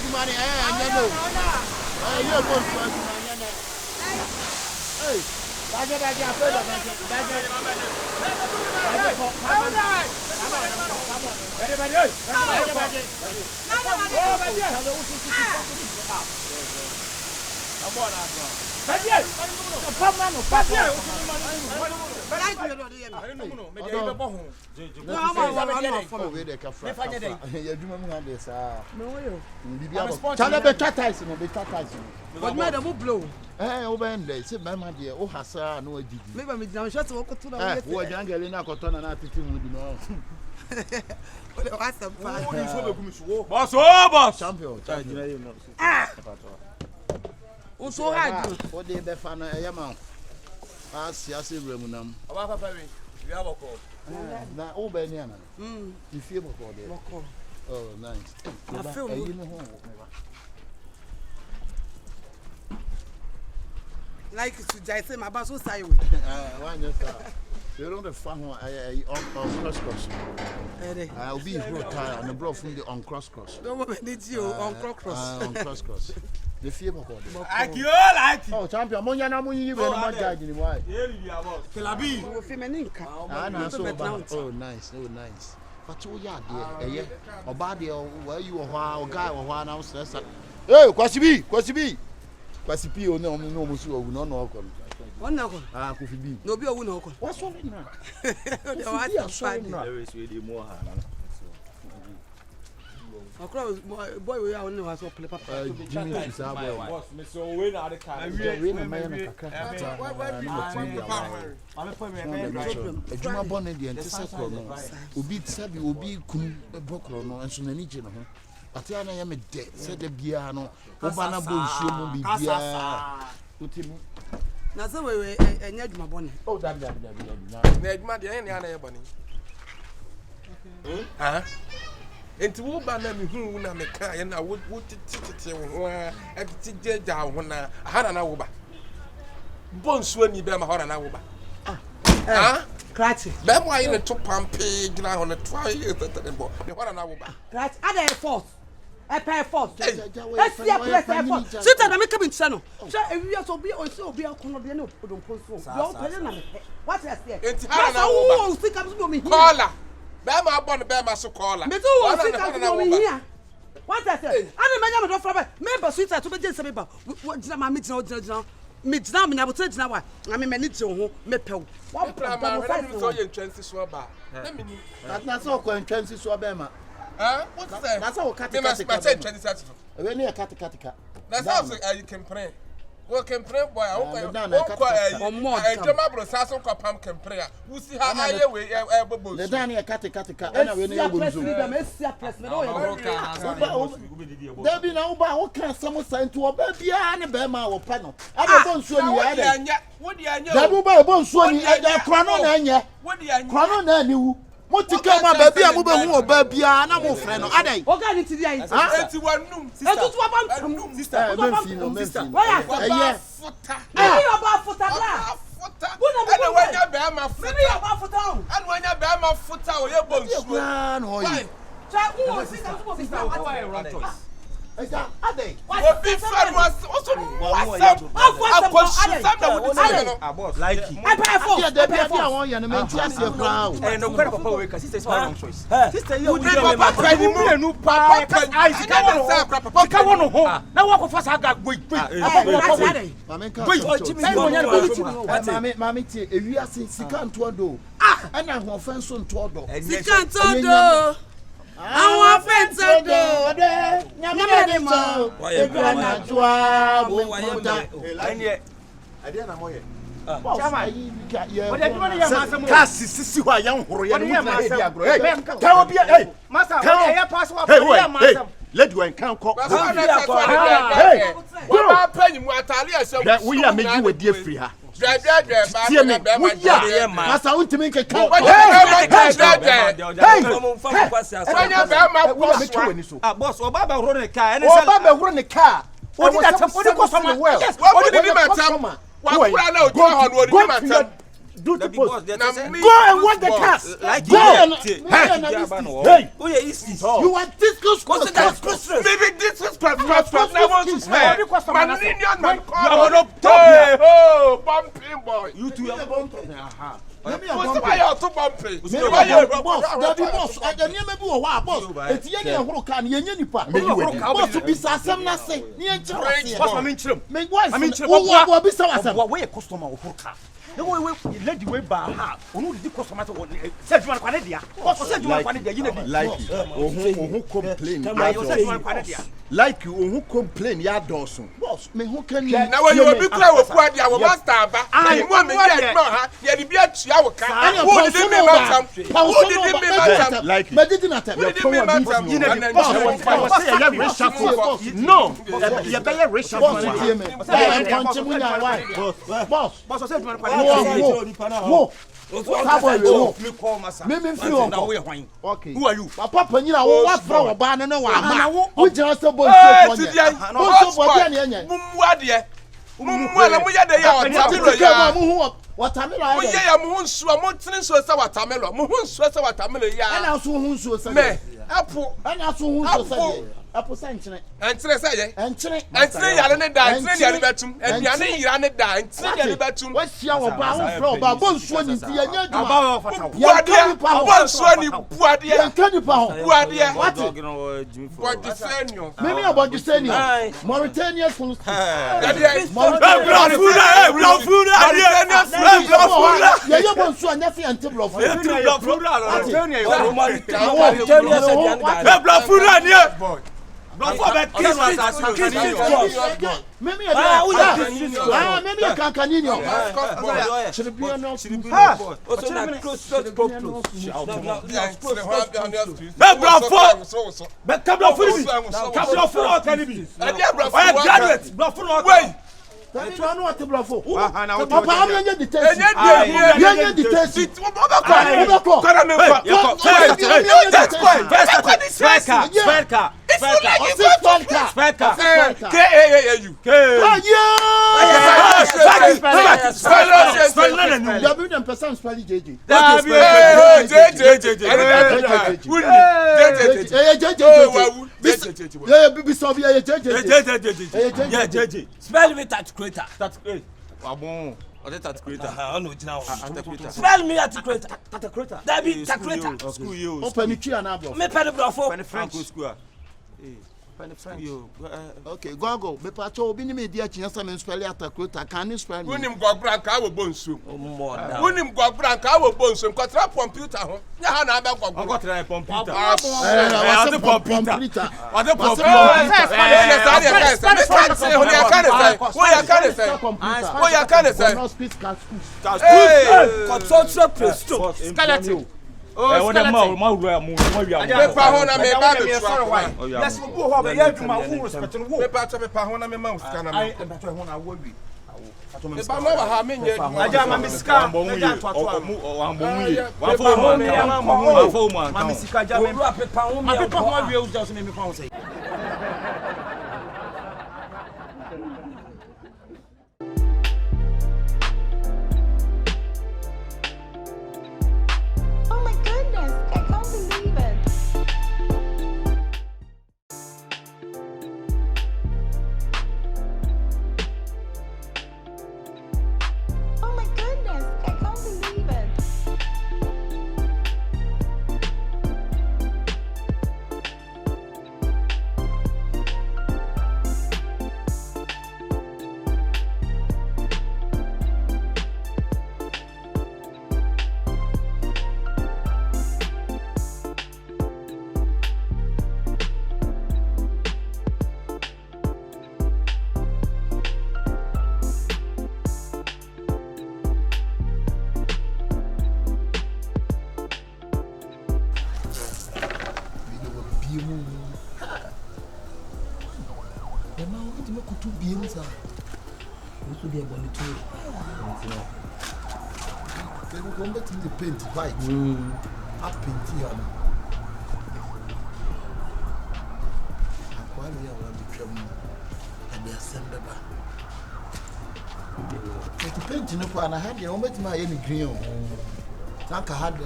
adwuma ne anya no you go to anya no hey baje afa da baje so hard. What they be fan yama. Asiase remunam. Aba papa we have a call. Na o be ni ana. If you boko there. Boko. Oh nice. I feel good. Like to jai say my boss so say we. Why not sir? You don't the fan on cross. I'll be here tire and the bro from the on cross. Don't need you on cross. On cross. The fear boko. Oh, champion, mo yana mo yi be no ma judge ni why? Kelabi. We fi meninka. Oh nice. But you ya there oba there where you o guy o now stress. Hey, Kwasibi o no mo su owu no okon. One na okon. Kofi bi. No bi owu na okon. What's wrong now? Boy we are only was play papa. Jimmy is our boy. Boss, me so we na the car. We na my na kaka. Ejuma bonne de ntese kro no. Obi tsabi obi kunu bokro no enso na ni je no ho. Ate na ya me de se de bia no. Oba na bo nsuo mu bibia. Utimu. Na se we enya adwuma bonne. Oh da. Na adwuma de enya na ye bone. Enti wo ba na me hu na me ka ye na wo tititi wo a ati jeja wo na aha na wo ba bonsu ani be ma hora na wo ba Kratch be mo ayi ne to pampe gina ho ne to ayi tete bo me hora na wo ba Kratch ada force pay force esia press force sit na me come in no so ewia so obi akono de ne odonko so yo pele na me what I say enti ha na wo ba sit come so me kola be ma bon be ma so kola me do wo sit come so me here what I say ana menya me do fra ba me ba sweet to be je se me ba gina ma me gina me gina me nyabotre gina wa na me mani je ho me pew wa pra ma me so ye ntwansi so ba na me ni na so ko ntwansi so ba ma what say na so kati me ma say ntwansi ati we ni kati na so you can pray wo can pray boy wo ko ejoma bro sa so ko pam can pray wo si ha aye we bobo le dan ya kati ka na we ni yego nzo me sia press me no Dabi na uba wo kan sam santi oba bia ne be ma wo pa no ade bo nsuo ni ya de wo di anya Dabi uba bo nsuo ni e krano na anya wo di anya krano na aniwu mo tika ma ba bia mo be hu oba bia na mo frɛ no ade o ga ni ti dia yi enti wanum sister etutu wa bam sister Memphis why futa about futa bla futa ana wanya be ma futa me about futa ana wanya be ma futa o ye bo nsuo na hoyi try who sit down to be why wrong choice esa ade obi faru also like I pay for ya de bia dia won ya no menti ase kra o no kwere papa we ka sister wrong choice sister you papa pani mu enu pa I ka wono ho na wo ko fa sa ga goi mami tie ewia sika ntodo ana ho offense ntodo sika ntodo àwọn afẹ́ntọ́dọ̀ nyamẹ́rẹ́ mọ́ ẹgbẹ́ náà tó a bò kọ́ta. Adé na mo ye. Chama Kasi sisi wa yan horo ya ni na hebi agro. Ka obi hey. Masa Hey, lady when kan ko. Hey. Wo ba panyi mu atale ase. That we are making we dey free ha. Masa untimi ke kan. boss oba ba horo ne car Oba be horo ne car. Odi that odi ko sama. Yes. What did you matter? Wa kura na ojo ho no odi matter. Do the post. Go and watch the cast. Like Go and hey, Oh yeah, it's You are disrespectful. maybe this is disrespectful. Never to swear. Man, man, bumping boy. you two are bumping. Let me What's why you're too bumping? boss, I need me bo wa boss. Eti ye ne horo kan ye nya nipa. Boss bi sa asem na se. Ni en chira. Boss, I'm in chilling. Me why? I'm in chilling. Wo bi sa asem. What way customer will put car? The way lady way by her. Onu di customer to said you want kwade dia. Boss said you want kwade dia. You know Like who complain. Like who complain ya dosun. Boss, me who can Now when you be clear with what you master ba. I want me get no ha. You be a chia wo ka. Who did me matam? Who did me matam? Like me did not Who did me matam? you know no. You better racial. Boss, Boss said you want kwade. Okay. Who are you? Papa Panyina, what from a banner? No one. We just a boy. What I mean, I am so much so watermelon. Muhun so watermelon ya. and also who so Me apple and also who so apple sanction and say and train and say ya ne da and say ya betum and ya ne yira ne da and say ya betum. What's your bow from Babon Swanny? About Swanny Buadia And can you pound? Buadia What? what the same Maybe about the same. Mauritania from Maybe I can't continue. Spell me that creator. Wabon. Ode tatkreator. No, spell me at creator. That be creator. School you. Open the tree and above. Me pen bro Pen French school. Pen French. Okay, go. Me pacho obi ni me dia chinya sa me spell attack can you spell me? Unim gwabranka wo bonsu. Unim gwabranka wo bonsu. Nkotra computer ho. Nya ha na aba gwabran. Onko try computer. What's computer? What the computer? Skeleton. Oh, what a mouth, Oh my goodness, I can't believe it. Oh my goodness, I can't believe it. The paint white. I paint here. I want to trim and they assemble. It depends no kwa na ha de o metima aye ni green o. Tanka ha de.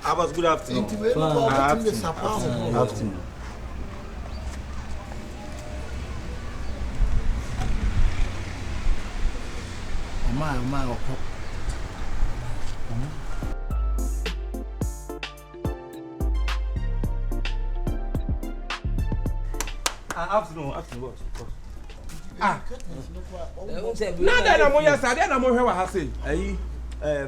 Abbas, good afternoon. Afternoon. Afternoon, boss. Nada na mo yasa, de na mo hwe wa ha sei. Ayi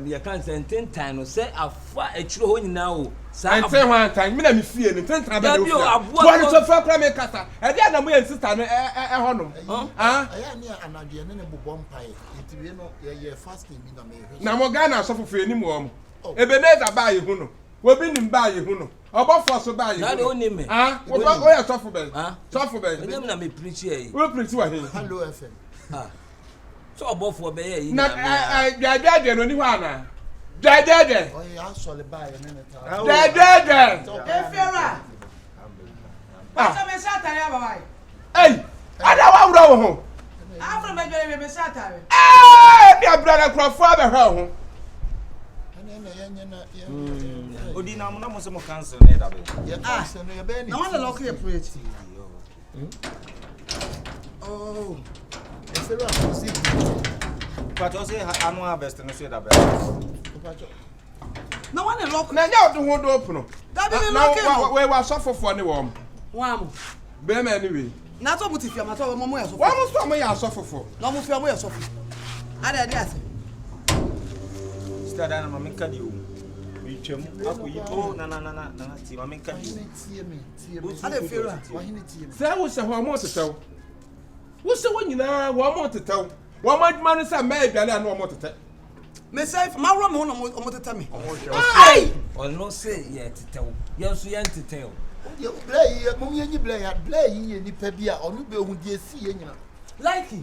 ya kan senten tan no se afa echiro ho nyina o. Sa ante ho antan, me na me fie ni tentra be de o. Tuwa so fa kra me kasa. E de na mo yan sister no honom. Ah? Aya ni anadwe ne bobom pai. Ntiwe no ye fasting bi na me hwe. Na mo ga na so fofu eni mu o mo. Ebenezer ba ye hu no. Obi nim ba ye hu no. Obo for so ba ye hu. Na de oni me. Ah? O ya so for be. So for be. Enyam na me preach here. We preach wa he. Hello FM. Ah. So obo for be here. Na dade no ni ho ana. Dade. Oh ya so le ba ye ne ta. Dade. Efera. Asa me shatare baba. Hey! Ada wa wura wo ho. Afro me jere me shatare. Ni abra krofo be hwe ho. Odi na mo se mo cancel na da be. Ya cancel no ye be ni. Na wan lock your preach. Oh. Efera ko si. But also anu harvest no so da be. Na wan lock. Na nya odo ho do opuno. Daddy me lock him. We wa sofofo ni wo mo. Wa mo. Be ma anyway. Na to buti fia ma to mo ya sofo. Wa mo so mo ya sofofo. Na mo fia mo ya sofo. Ada dia ase. Sister Dana mama kadi o. We twem akoyi o na ti mama kadi. Tie me. Ada Efera. Wa hini tie me. Say wo se ho mo tetew. Wo se wo nyina wo mo tetew. Wo ma adwuma no say ma aduane anu mo tetew. Me say ma ro me ho no mo teta me. Ai! On no say ye tetew. Ye so ye tetew. Ye play ye mum ye ni play ye ni pa bia onu be hu die si ye nyina. Like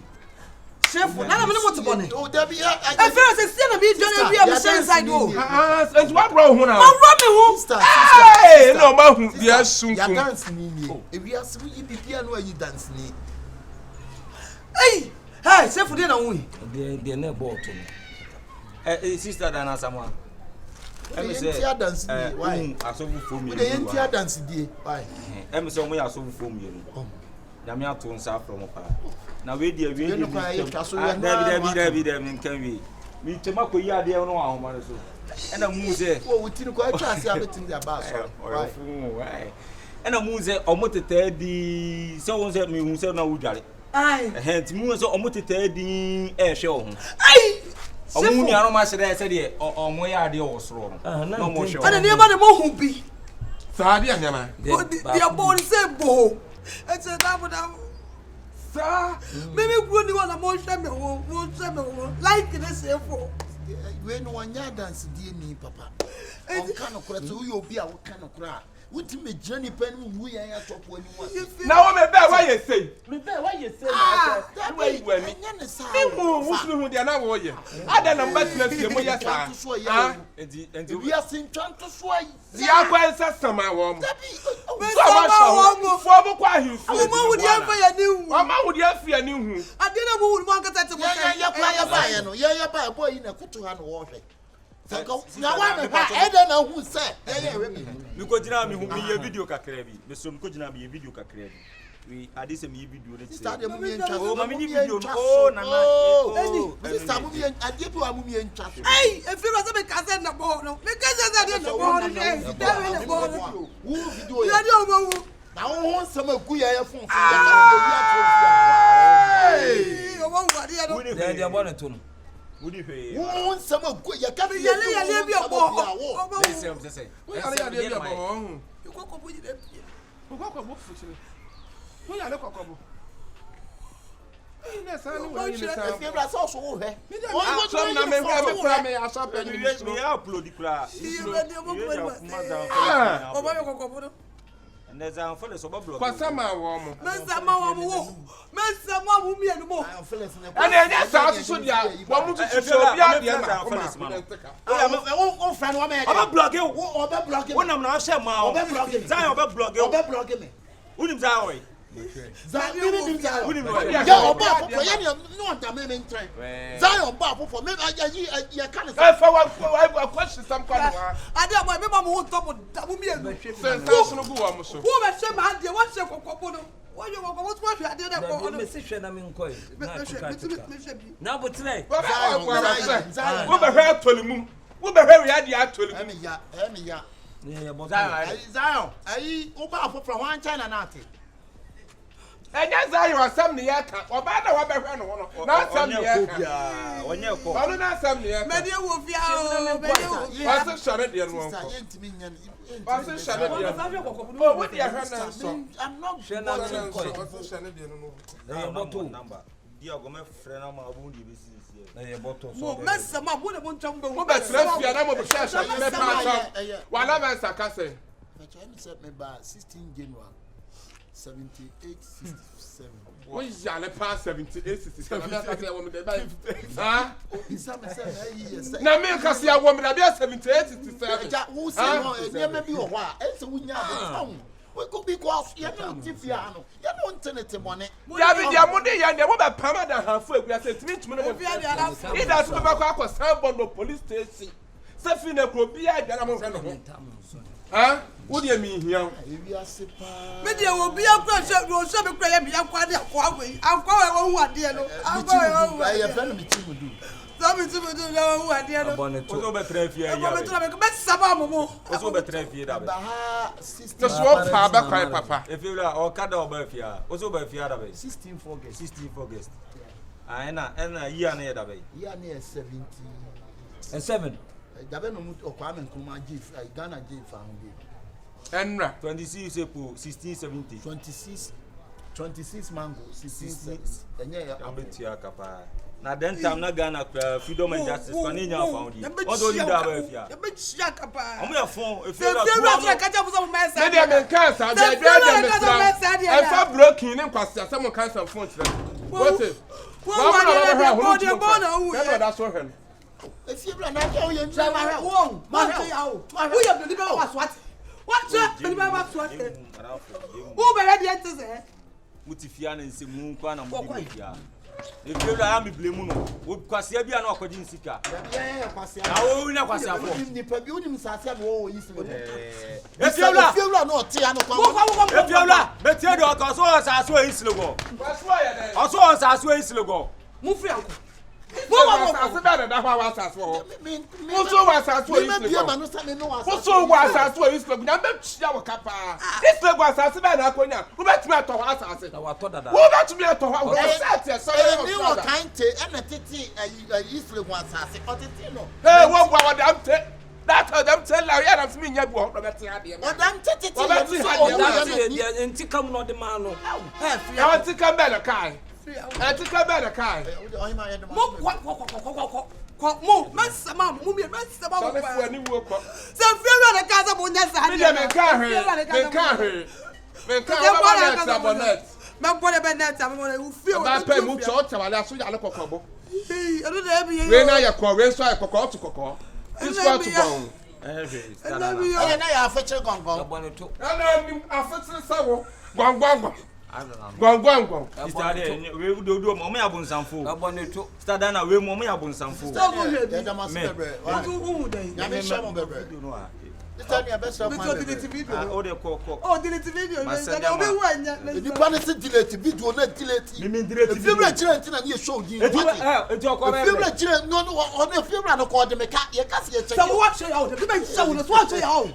Shifo, na me no mo to bone. Oh da bia. Efera say see na be dwane bia me share inside o. And what bro ho na? Ma ro me ho. Hey, no ma hu dia sunkum. Ya dance ni ni. E wi ase wi bibia no ayi dance ni. Hey, hey, Shifo dey na hu. De na ball to me. Sister Dana Samoa. Em say dance ni. Why? Asofu fo mi. We dey enti dance die. Why? Em say omo ya asofu fo mi no. Na me ato nsa from pa. Na we dey we dey. David nkan we. Mi tema ko yi ade no ahoma no so. Ena mu say. Oh, we tin ko atwa ase abetin dia ba so. Why? Ena mu say omo tete di say won say mi hu say na wudware. Ai. Ti mu say omo tete di hwe wo ho. Ai. Omo ni aro ma hyere say de omo ya ade wo soro no. No mo hwe. Ana ne ma de mo hu bi. Sa ade anyama. Dia born say bo. Etse da sa meme gro ni wala mo hwe me wo like the say for we no wanya dance die ni papa on kan okura so you obi a wo kan okura wuti me jani pen wu yan ya top wani wa na wo me be wa ye sei me be wa ye sei na say we yi wani me mu wusu hu dia na wo ye ada na mbatina fie mo ya sa enti we are sin twanto so ayi dia kwansa sama wo mo so ma sha wo fo mo kwa hi fu mo wu dia fa ya ni hu ma wu dia fa ni hu ade na mo wu mo ankata te mo ya kwa ya ba ye no ya ba boy yi na kutu ha no wo hwe na wa me pa ede na hu se ye we me mi ko jina mi hu mi ye video kakra bi me so mi ko jina mi ye video kakra bi we ade se mi ye video le stadium mi en twa oh mami ni video oh na sister mu mi en ade bi wa mu mi en twa ai Efera say me ka say na bo no me ka say na bo no dey bo no wu video ya dey o bo na wo nsem agu ya fun ya ka do ya o bo wa dey no de bo na to no Wudi fe. Wo nsem agu ya ka ya le bi o bo Say. Wo ya le bi o bo. Ko bo ji dey pie. Ko bo fuchile. Wo ya le kokko bo. Ina sa ni wa Mo ni sa. Fiebra so so wo he. Some na me hwe me asa pe ni. Me upload kura. Oba yo kokoporo. Neza amfole so ba blog. Kwasama wo mo. Mesama wa mo. Mesama wo mi enu mo. Ana enya sa so dia. Wo mu tutu so bia dia na. O friend wa me. Oba blog you. Oba blog Wo nam na hye ma o. Oba blog me. Zion oba blog you. Oba blog me. Unim za oi. Zion Unim ya oba for ya no anta me ntre. Zion ba for me ya kan say fa wa question some kind wa. Ade amo me ma mo top da mo mi enu. Say so no go wa mo so. Wo be hwe ma ade wo hwe kokopo no. Wo yo kokopo to hwe ade na ko no. Me se hwe na me nkoi. Na tuka tuka. Me hwe bi. Na botre. Wo be hwe atolimu. Wo be hwe ya dia atolimu. Emi ya. Ne bo. Zion, ayi oba for from one China na ate. Enya Zion asam ne ya ka. Oba na wa be hwe no no. Na asam ne ya ka. Onye ko. Ono na asam ne ya ka. Me de wo fia o. Me de wo. Wase share de no. Yentimi nya. Wase share de Wo no. sa fia kokopo Oh, no. what dia hwe na so. I'm not Hwe na me nkoi. Wase share de no. Na boto number. Dia go me frɛ na ma bu ndi be sisi. Na ye boto so. Mo mesama mo de mo ntwam be Wo be tre fia na mo be share share me pa so. Wala ba saka say. Let set me by 16 January 78 67. Wo yale pa 78 67. Na me say wo me dey buy. Ah? Isa me say na yi Na me ka say wo me dey 78 67. ja wo say no enye bi wo ho a ense wo nya be we go because you know tifia no you know internet money Ya bi dia mo dey ya dey wo be pama da hanfo egua say timi timi no mo. He that to be back akọ Sobolo police station. Say fi na kro bia dia na mo hwe no ho. Ah? Wo dey mi hia. ewi asepa me de wo bia kra hwe wo hwe me kra ya mi akwa de akwa we akwa we wo ade no akwa we wo I friend me team do so me ti me do na wo ade no Abone to. Ozo be tre fie ya. me to me mesama mo Ozo be tre fie da be. ba ha 16 No so pa ba kwai papa. Efira o kada oba fie a. Ozo be fie da be. 16 August 16 August. Ah na year na ye da be. ya na 70 And 7. dabe no mu okwame nkuma gif Ghana gif ahunde Enra. 26 April 1670. 26 mango 16 enye Abetia kapa. Na den time na Ghana freedom and justice kwa nya found you. What do you da ba fia? ya be chia kapa Omo ya fon se fia ka cha buso mo mesa Me dey me kan sa dey dey me fa broken ne kwase asem kan sa phone tire. What it? wo wa de bo na wu No that's what hen. efiebra na ka o ye ntra ma hwe wo ma ke ya wo wo ya be ba wa swat what be ba wa swat wo be ready ente se Mutifia na nsemu kwa na mo di bia. Efira am blame no. Wo kwase bia na okwadi nsika. ya kwase Na wo nya kwase afọ. ni pa bi unim sase am wo yi simo Efira no ti ano kwa Efira betie do ka so asase o islogo. What's why ya dey? Oso asase o islogo. mu free anko Wo asase da da wa asase wo. Wo so wa asase wo islogo. Wo so wa asase wo islogo. Na be tia wo kapa. Islogo asase da na akonya. Wo betimi ato wa asase. Na wa to dada. Wo betimi ato wa. Wo set so ni wo kante ena tete isle ho asase otete no hey wo gwa dem te that them tell la ya na me nya bu ho do beti ade ma. odam tete Wo beti ade ma. Enti kam no de man no. Ya want to come back kai. To come back kai. mo kwa mo mesama mo mi mesama So mo me fu ani wo ko. se fia na ka sa mo nya sa Me dey me kan he. Me kan he. Me kan wa ba na sabonet. me bo de be net am mo u fia Ba pa mu cho cha wale aso ya le kokobo. eh ado de bi We na ya ko we so ya kokko to kokko. This one to go. ene na ya afeche gongon Abone to. Na ni afetire sawo. Gwangwangwa. Gwangwangwa. Istade we do mo ya bunsanfo. Abone to. Stada na we mo ya bunsanfo. so go here ya dama sebre u dey ya me shamo bebre No a. Tani abesha me kwa to delete video O de ko. oh delete video me say obi wu anya ni kwa ne se delete video na delete Mimi delete video. fiebra chire ntina ni show di Eti okọ be. fiebra chire no no fiebra no ko de me ka ye ka se ye check so what say out the be show no so what say out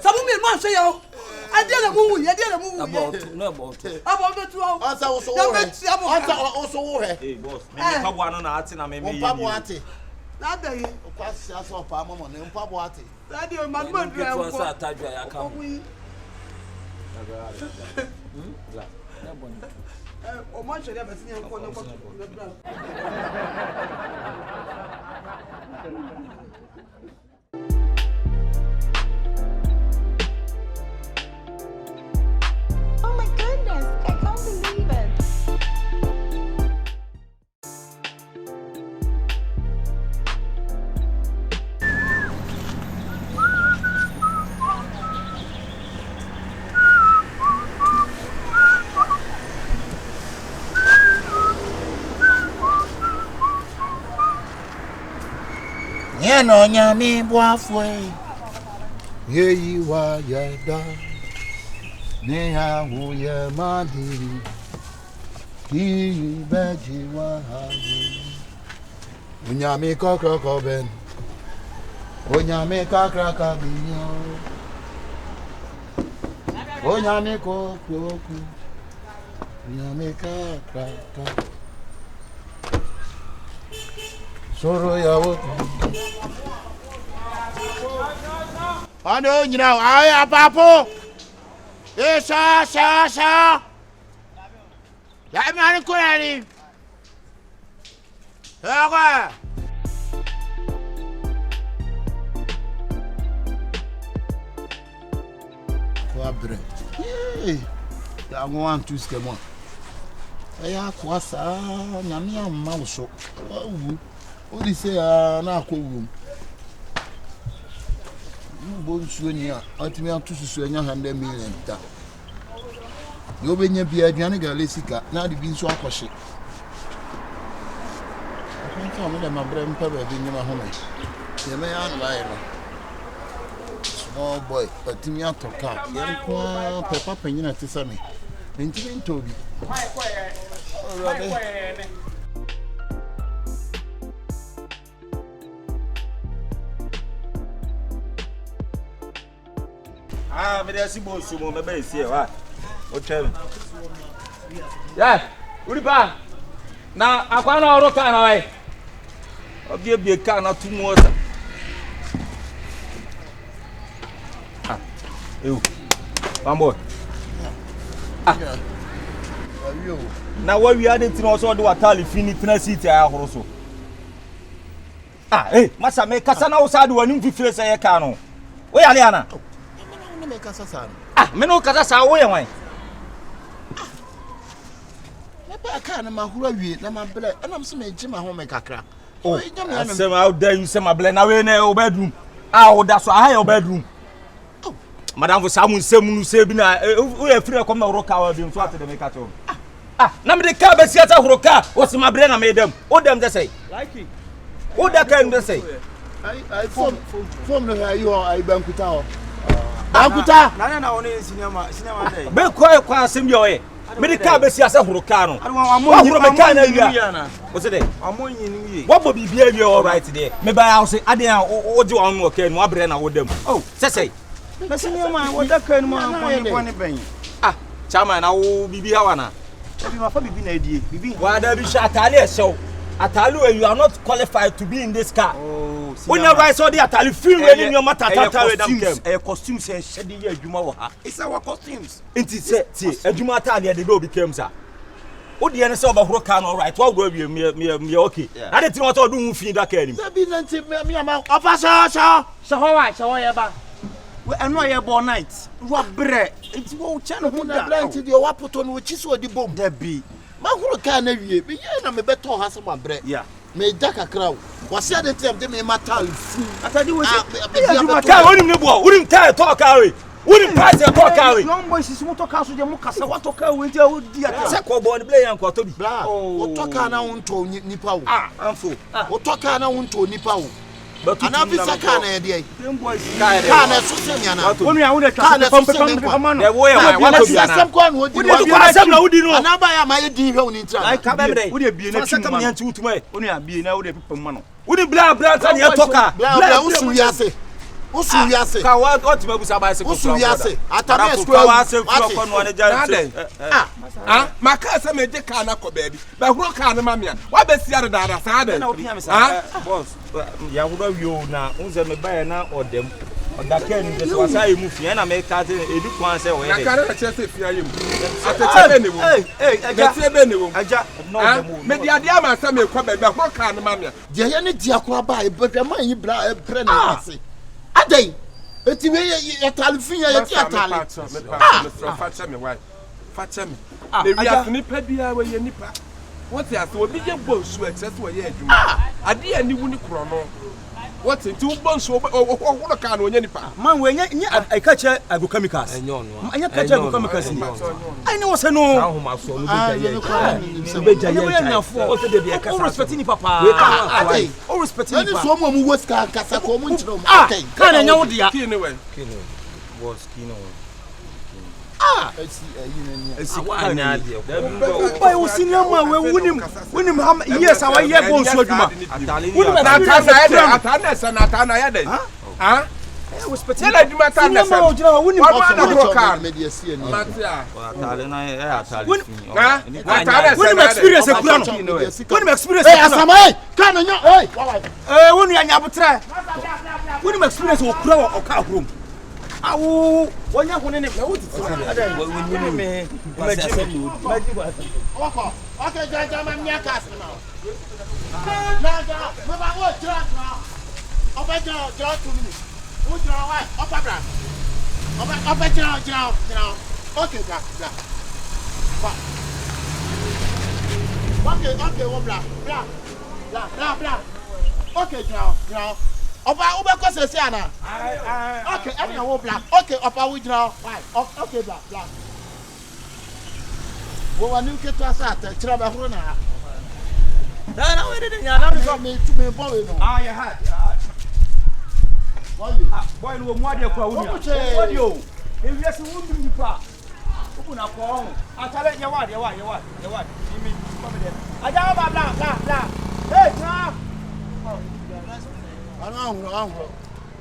some me man say out ade na mu wu ye ade na mu wu About to. No about to. abo be tu out ansa wo so ya wo me tia mo ansa wo so wo he Hey boss, me pa bo anu na ati na me me yi. mpa bo ate na da yi kwa se aso pa mama ne mpa bo ate na de man mo dra Get one ko sa tajwa ya kam. wi O mo hwe dey be tin enko ne ko Oh my goodness, I can't believe it. No nyami boafwe yeyi wa yada ne ha hu ye madiri ki beji wa hayi unyami kokro koben unyami kakra kabinyo unyami kokro unyami kakra ka soro ya wotu ano nyina aya papo sa ya mani kurani aga kwa bre ya ngwan tu skemo aya kwa sa nyame amma wo so wu odi se na akwu bon suonia atimi atususu anya 100 million ta yo benya bia aduane ga lesika na de bi nso akohye akwanta mo de mabre mpa ba bi nyima ho me ye me ya no bae no small boy atimi atoka ye nko pepa panyina tesa me ntimi ntobi Me dey see boss mo me be see wa. O tell me. Yeah, uri ba. Na akwa na oro ka na wai. Obi ebie ka na tumu osa. Eu. Bambo. Ayo. Na wa wi ade tin oso de watali fini tena seat ya horo so. Masa me kasa na osa de wani mfifire se ye ka no. Wo yale ana. Me kasa sa me no kasa sa wo ye wan me ba ka na mahura wie na mabele enam se me gima ho me kakra asem how dare you say mabele na we na o bedroom wo da so aha your bedroom madam for samu nsem nu se bi na wo ye free come na ro ka wa bi so ate de me ka cho na me de ka be siata horo ka wo se mabele na me dem o dem dey say like it o da ka dem say I form no ayo ai bankuta ho Akuta na woni sinema dey be kwa asem bi oye me de ka be si ase horo ka no horo me ka na wia o se de amonyi ni wie wo bo bibia wie all right there me ba house ade a o je won okay no abre na wo dem se na sinema wo da kan mu akoni ben chama na wo bibia wana ebi ma fa bibi na edie bibi wa da bi sha atale e show atale you are not qualified to be in this car when you rise all the atale feel when you matter we dem kem costumes e shede ye adwuma wo ha it's our costumes inti se tie adwuma atale de do bi kem sa o de ne se obahoro car no right wa go awie me okay na de tin what do hu fi da car ni bi nanti me ama officer so ho ye ba we eno ye bo night ro bre nti wo che no hu da nanti de wa poto no chi so di bom da bi mahuru ka na wie bi ye na me beto ha se mabre yeah me da kakra wo wase ade tem de me matal fu atadi wo se ka wonim ne bo wonim tie talk away wonim pass e talk away young boys si mo talk so je mo kasa wa talk away nti o di ata se ko bo ne play yan ko to bi bra o talk na wonto nipa wo amfo o talk na wonto nipa wo ana bi saka na ye de young boys ka na so se mi na wonu ya wo de twa pam de wo ye wa to bi ana asem ko an wo di wo ko asem na wo di no ana ba ya ma ye di hwe woni ntra like ka be wo de bie na twa ma yan tutu mai wonu ya bie na wo de pam ma no wo di bla ta ne toka bla usu wiase ka wa otima busa ba se ko usu wiase atame square wa se ko no ne jare maka se me je ka na ko baby ba huro ka na mamia wa be sia da sa da na opinya me sa boss ya huro wi o na unze me ba na odem Oda ken de so asa emu fi na me ka te edu kwan se wo ye. Na kare na chese fi ayem. Atete be ne wo. Atete be ne wo. Aja no dem wo. Me dia dia ma sa me kwa be ho ka ne ma me. Dia ye ne dia kwa ba e bedwa man yi bra e bre na ase. Adai. Eti we ye talfin ye ti atale. Facha me why? Facha me. Le wi afuni pa bia we ye nipa. What ya so obi je bonsu e chese wo ye adwuma. Ade ani wu ni kro no. What into bonsu wo ka na onye nipa. Man we nya I catch agrochemicals. Enyo no. Anya catch agrochemicals ni. I know say no. Ahoma so no be jaye. O se de be kasa. O respect ni papa. We ka o respect ni Ani papa. so mo mu woska kasa ko mu nchiro mo. Okay. Ka na nya wo dia. Ki ne we. Was kino. Esi Wa nya de. Boy o senior man we wunim ham yes awa ye bon so adwuma. Atana ya de. Ha? I respect Say like my time na man o jira wunim Matia. Atale na e atale. Ha? wunim experience e kura no. Wunim experience Hey asama ka na nya wonu anya botre. Wunim experience o kura o ka hrom. Awu wonya hone ne me woti Woni me imagine. Okay, jaja ma nya ka asema. Na ja, me ba wo jira na. Oba jira 2 minutes. Wo jira wa, oba bra. Oba jira. Okay, bra. Okay, wo bra. Okay, jira. Oba ko se se ana. Okay, any wo bra. Okay, oba wo jira. Why? Okay, bra. Wo wa ni ke to asa ta kira ba horo na. na we de nya na Me tu me bo we no. ya ha. Boy no mu ade kwa wuni. Wodi o. Ewi ase wundu nipa. Oku na ko ho. Atale ye wa. Imi ko me de. Aja bla. Hey, tra. Anwo.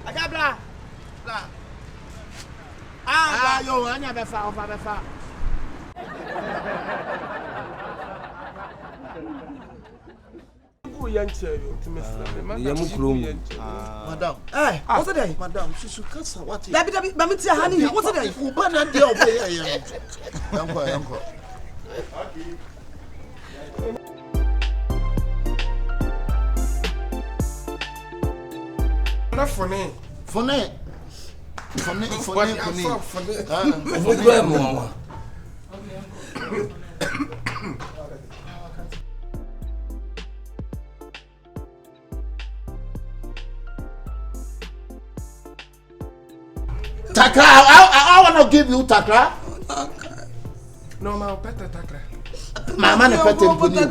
Aja bla. Yo, anya be fa. Ku yanche yo timesla. Madam. What's the day? Madam, she kasa what? Dabi, ba me tia hani. What's the day? Uba na dia obe ye. Yanko. Na fone. Takra, I want to give you takra. No, ma peta takra. Mama na pete mpuni.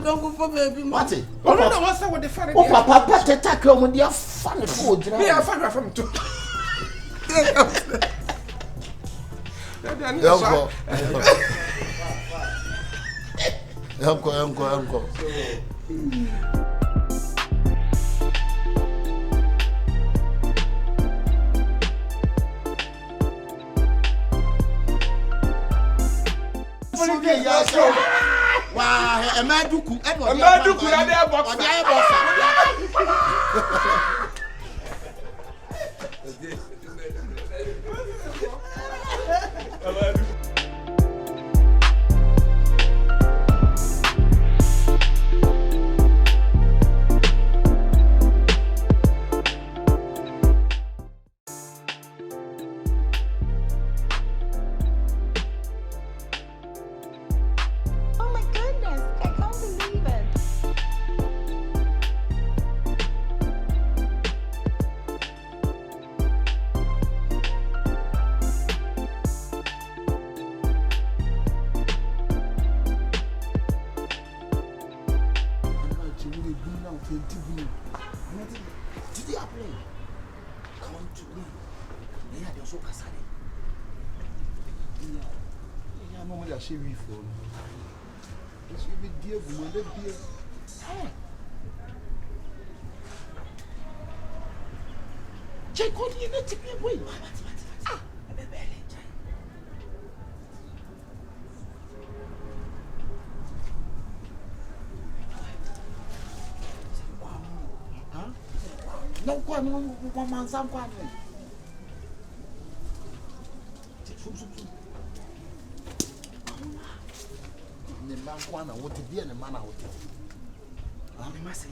What? Oh no, what's that with the father? O papa pete takra mo dia fa ne fo jira. Me a father from to. Yanko. Wow, Emaduku na dey box. Oh my goodness, I can't believe it. Did you apply? Come to me. Yeah, there's so kasari. Yeah, no more share we for. This will be dear woman, dear. Check on you, not to be away. No, one man, some ne man kwana wote bia ne man na wote me mase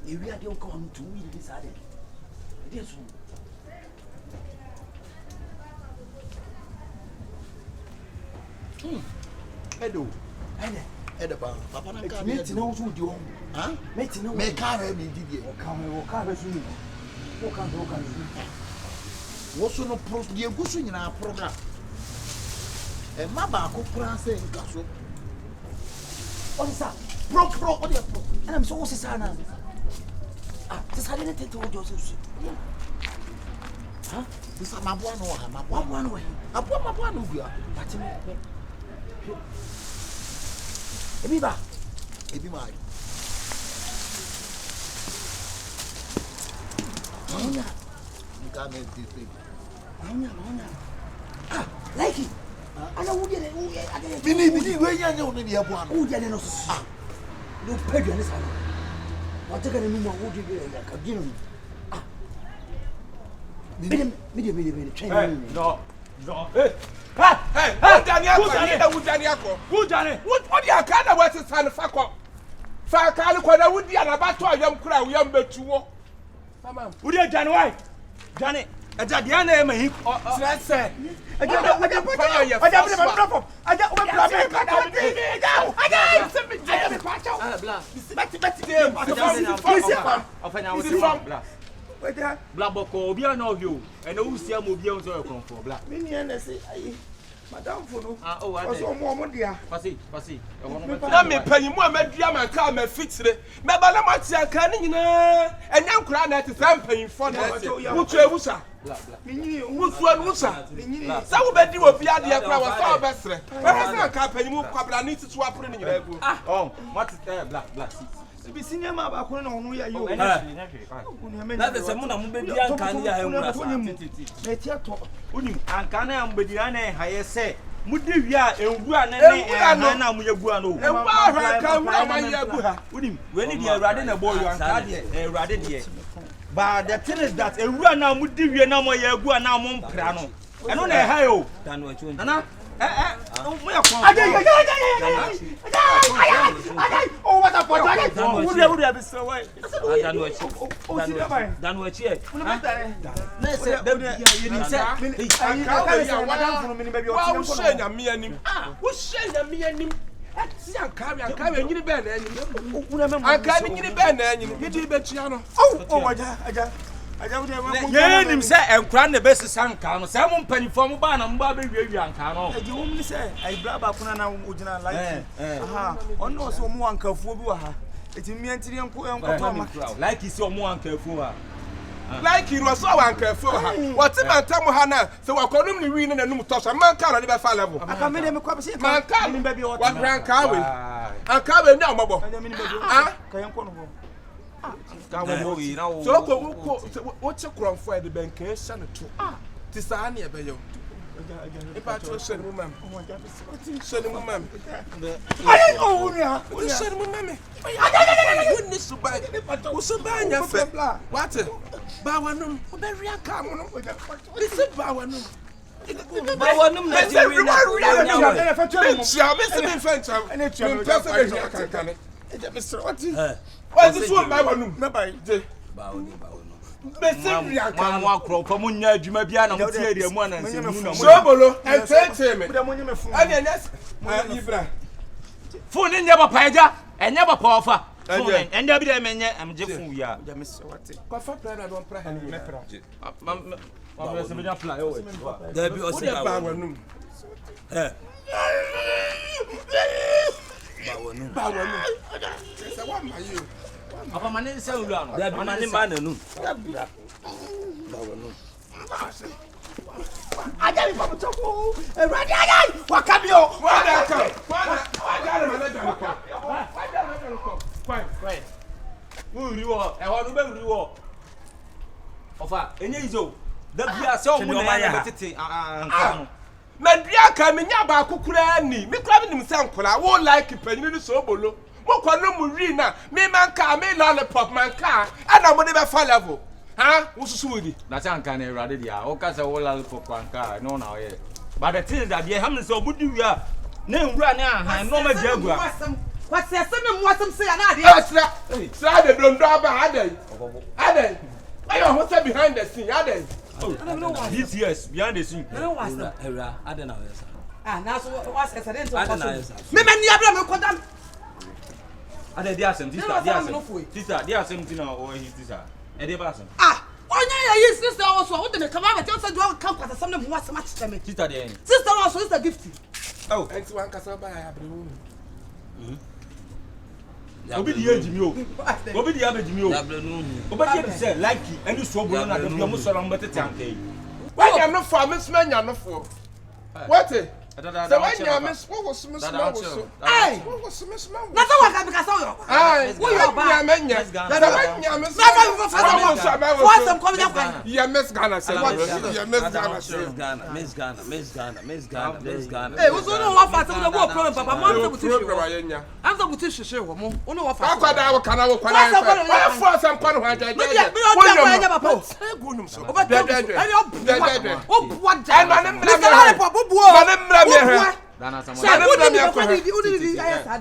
ewi ade o ka on to wi de sade e de so edo ede ba papa na ka me ti na wo so di o ha me ti na me ka re me di die o ka be so ni o ka wo so no pro die gusu nyina program e ma ba ko pra se nka so o di sa pro o di pro ana me so wo se sa na se sa de ne tete o jo so ha bisa mabua no ha mabua no mabua no bia ati me ebi mai Maunya nka me di pe maunya like it ana wo de wo ade bini we nya nya oni de bua no wo de no so no pedua ne sa no wa te ka ne mu wo de ya ka gino Midi, train. No. Hey, Daniel, Who done it? what you kind of what is son of fuck? Fakal, when I would be an about to a young crowd, young bet you. Who did January? Johnny, a Diana, me, let's say. I Black Boko, be an of you, and who see a movie on the comfort. Black. Mini and say, Madame Fono. Oh, I was almost dear. Passy. Let me pay you more, my dear, my car, my fix it. My Balamatsia canning, and young crown at the campaign for Wucha. Wusa. Some bed you will be at the crowd, our best. Whereas I can't pay you more, I need to swap in your Oh, what is there, black? Be senior ma ba kono no ya yo. Na de se mu na mu be dia nkan ya he nwura sa. Na ti ato. Unim ankan na mu be dia na ha ye se mu di wi a enwura ne na mu yegu ano. E ba ha ka mu ma yegu ha. Unim we ni dia Awurade na boy anka de Awurade de. But the thing is that enwura na mu di wi na mo yegu na mo mpra no. Eno na ha yo. Nana Oh, what a project! Would have been so way. Dan what here? Yeah, him say and crown the best sanka. Some penny from Ban and Bobby Yankano. You only say, I blab up on an original like, aha, on no so more uncle for it's in me and Tian like he's so more uncle. Like he was so uncareful. What's the man Tamuhana? So I call him the winner and no toss a man can't never fall level. I come in and come see man can't baby what rank Carwin. I can't now, Mabo. So, what's your crown for the bank? Senator. Tisani, a bayo. If I told send woman, send woman. I send woman. Goodness to buy. What's a bang? What? Bawanum, very common. This is Bawanum. Bawanum, what's this one? Bawanum, Sobolo entertainment. Phone in never paja and never power. And there be a man, I'm just fool ya. There be also Bawanum. Apa mana saya ulang? Dia mana nu? Aja ni papu toko. Ready aja. Wakabio. Quite. Who reward? I want to be reward. Ofa, enye izo. Da bia se omu na ya betete an. Medria ka menya ba kokura ni. Me kura nim se nkora. Wo like panyin ni Sobolo. Mo kono mu wi na. Me man ka me lollipop man ka. Ana mo de be fall level. Ha? Wo susu wodi. Na se anka na Awurade dia. O ka se wo lollipop anka. No na o ye. But the thing is that they haven't so good you are. Name run and no more jagua. What's the same wasn't say another? Sir, they don't drop a Ade. I am what's behind the scene, Ade. Oh, I don't know why. This years behind the scene. I don't know why. I don't know. Ah, now what's a certain I don't know. Me men Abraham ko dam. Ade dia asem, sister, dia asem tin o his sister. E dey ba asem. Ah, onya ya yi sister also, wo de me kama be tell say do kan kwasa sam na mu asem a chete me. Sister dey. Sister also is the gift. Oh, enti wan kasa ba ya abrewu. Obi di ejimi o. Obi di abejimi o. Obi di say like any Sobolo na dem mo so ran betete ankai. Why am not for Miss Manya no for? What? So when you miss what was Miss Manya? Hey, what was Miss Manya? Na so wa ka be ka so yo. Hey, wo yo ba. Ya menya. So when you miss for some come down. Yeah, Miss Ghana say. Yeah, Miss Ghana say. Miss Ghana. Hey, wo so no wa fa some go problem papa mo am so buti. Am so buti hwehwe wo mo. Wo no wa fa. Akwada wo kana wo kwana. Why for some kwana ho ajaje. Wo papa. Go num so. O bua ja. Ai ma ne mra me. Dana Say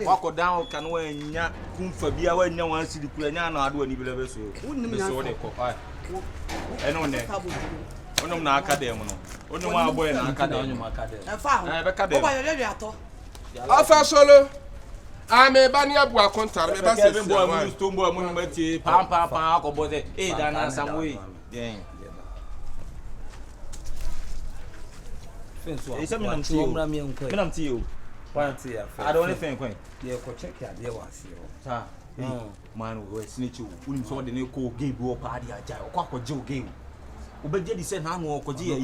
wako down kan wanya kumfa bia wanya wan sidi kula nya na ado ani bele so me so de ko ai eno ne onom na academy no onom aboy na academy e fa eh be academy o ba yo ato Asa solo ame ba ni abu akontar me ba se se boy mu sto boy mu mati pam akobo de eh dana samwe den It's a minimum to minimum to you. I don't think when you check your dear was here. Man, we snitch you. We saw the new co game or party. I Joe game. Ubedi said, I'm more Koji.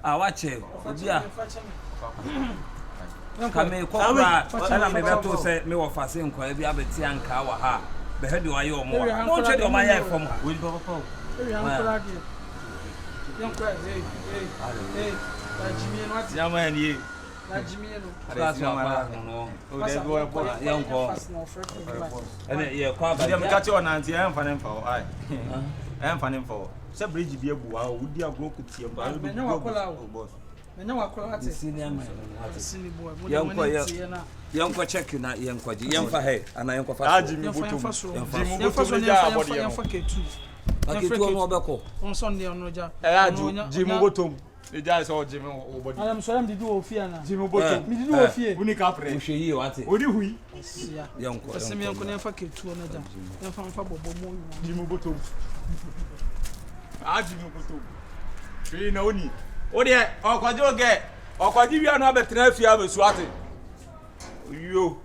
I watch it. Yeah. Come here, I may to say, me or Fasin, Quabi, Abetian Kawaha. The head do I owe more. Don't check on my eye from Will Young cry, hey, Jimmy, what's your man? You, Jimmy, that's no. Young call. And yeah, catch you on auntie. I'm fanning for. I am fanning for. Some bridge be a boy, would be a broken tea, but I don't know. I know what senior man. Young for check you not young for young for hey, and I am for on Sunday on Roger. Jim Bottom. The guys all Jim over. I am sorry to do fear now. Jim Bottom. Me do fear. Unicapre. You what? What do we? Young for some young for K2 another. Young for Bobo. Jim Bottom. Ah, Jim Bottom. We know ni. Oh dear, or quad you get or quad you are not better if you have a swatting. You.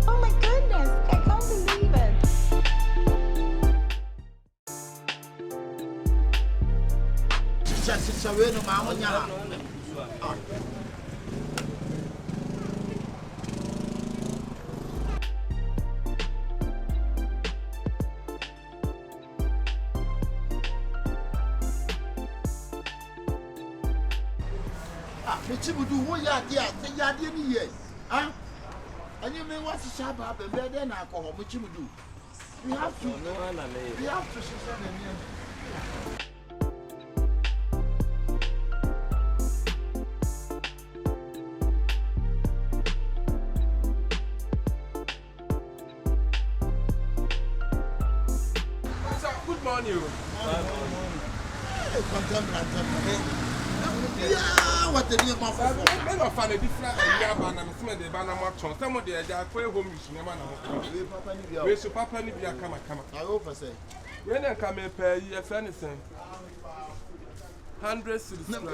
Oh my goodness, I can't believe it. Sister, we no ma nya. Michibudu wo ya dia ni ye. Ah? And you may want to shop up and better na ko Michibudu. We have to system them. Good morning. Yeah, what the name of Men of a different Yaban and some of the Banama, some of the Aquay home is never know. We should Papa Nibia come. I over say. When I come and pay you, if anything, 100 cities. No, he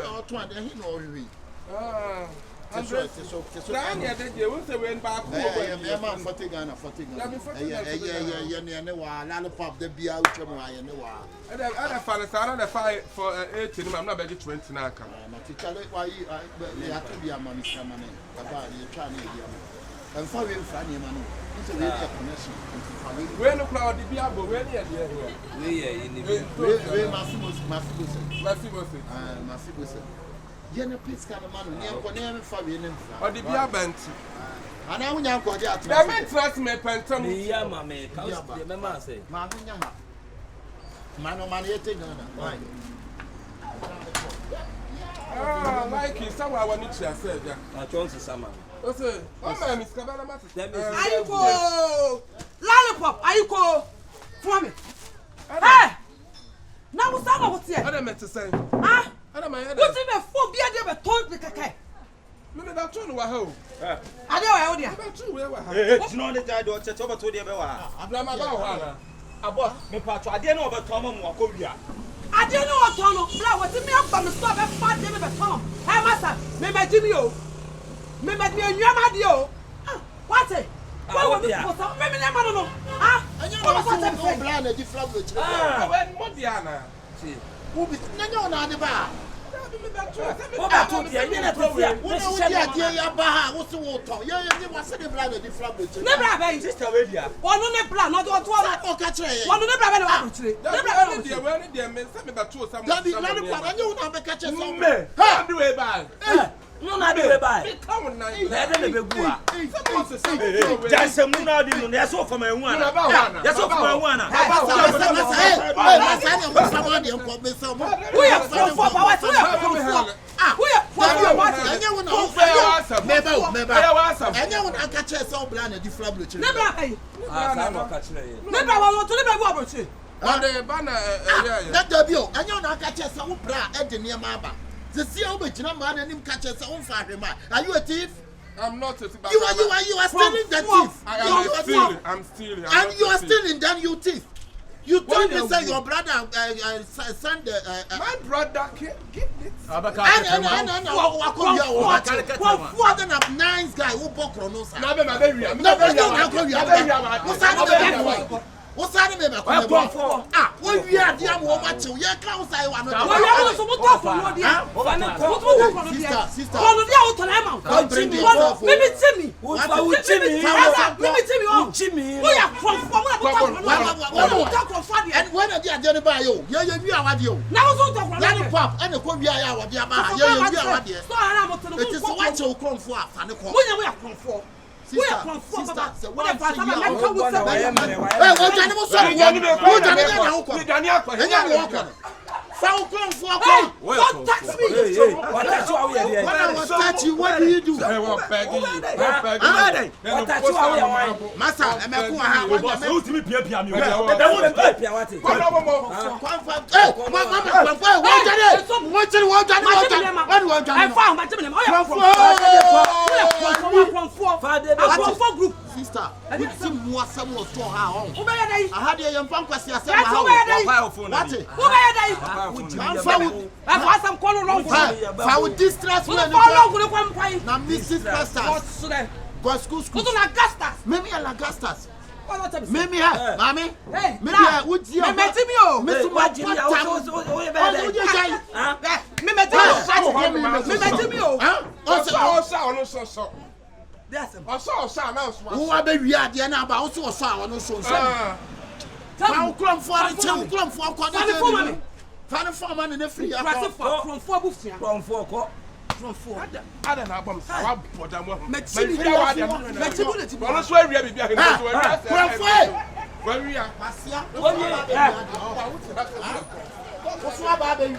know we. Ah, That's right. So they won't say when back home. Yeah, 40 Ghana. Yeah, lollipop, the beer out of my other fellas are on a fight for 18. I'm not begging 20 now. Why you have to be a man, about you trying to and for you, Fanny, man. It's a really connection. When the crowd, the beer, but when you're we Massimo. Yena please can man near Konem Fabian. Or the beer bent. And I will not go there. They may trust me, Pentum. Yeah, mamma, remember say. Mamma, Mano Maniete, why? Ah, like it, someone I want to say. I chose summer. Listen, what man is Cabana? Ayuko! Lollipop, Ayuko! For me. Hey! Now what's that over here? What I meant to say? Ah? I don't mind. What's in the phobia they were told me keke? Maybe that's true. Wahoo. I know I That's true. Where It's not the time to church over to the Yeboah. I'm not about Abo, me patro, I didn't know about Tom Wakovia. I didn't know what Tom was in me up from the stop and find them at Tom. Hey, master, me my Jimmy O. Me my dear Yamadio. What's it? What was it? Maybe never know. Ah, And you know, no blind a different. what Diana? Who is none of the bar? What I told you, I didn't know where. What are you, Baha? What's the water? You was a blind a different. never have Sister Radio. one on the plan, not what one. Catch it. One on the plan, never Dear, where did they men send me that true some? That is not a plan. You never catch it. Me. How do we buy? No, not the way by. Come on, now. Let them be good. Just a moon out in the so from a one. That's all from a one. We are from 4 hours. We are from 4. We are Anyone I catch us all blind a different. never have. I'm not catching it. Never want to never go about it. On the banner, That the bill, and you're not catch us all bra at the near Maba. The CEO which no man and him catch us on fire. Are you a thief? I'm not a thief. You are stealing the thief. I'm stealing. And you are stealing, then you thief. You told me say your brother send my brother give it. and a nice guy who bought Chronos. What's that name? Ah, when we are dear, what you can't say one. Sister, and when I did the bio, you are what you now pop and the Korea, what you are. It is what you come for. We are come for. Don't touch me. What do you do? Sister, we see more some more to her own. I had a young punk was here. I would distress me. Now, Mrs. Pastor. Go school. Maybe a Lagastas. Maybe, Mammy. Maybe would you met me? I saw some else. Who are baby? I also saw one. How come for the children for Father Foreman in the free from 4 books from 4. I don't know. I bought them. Where we are. What's about baby?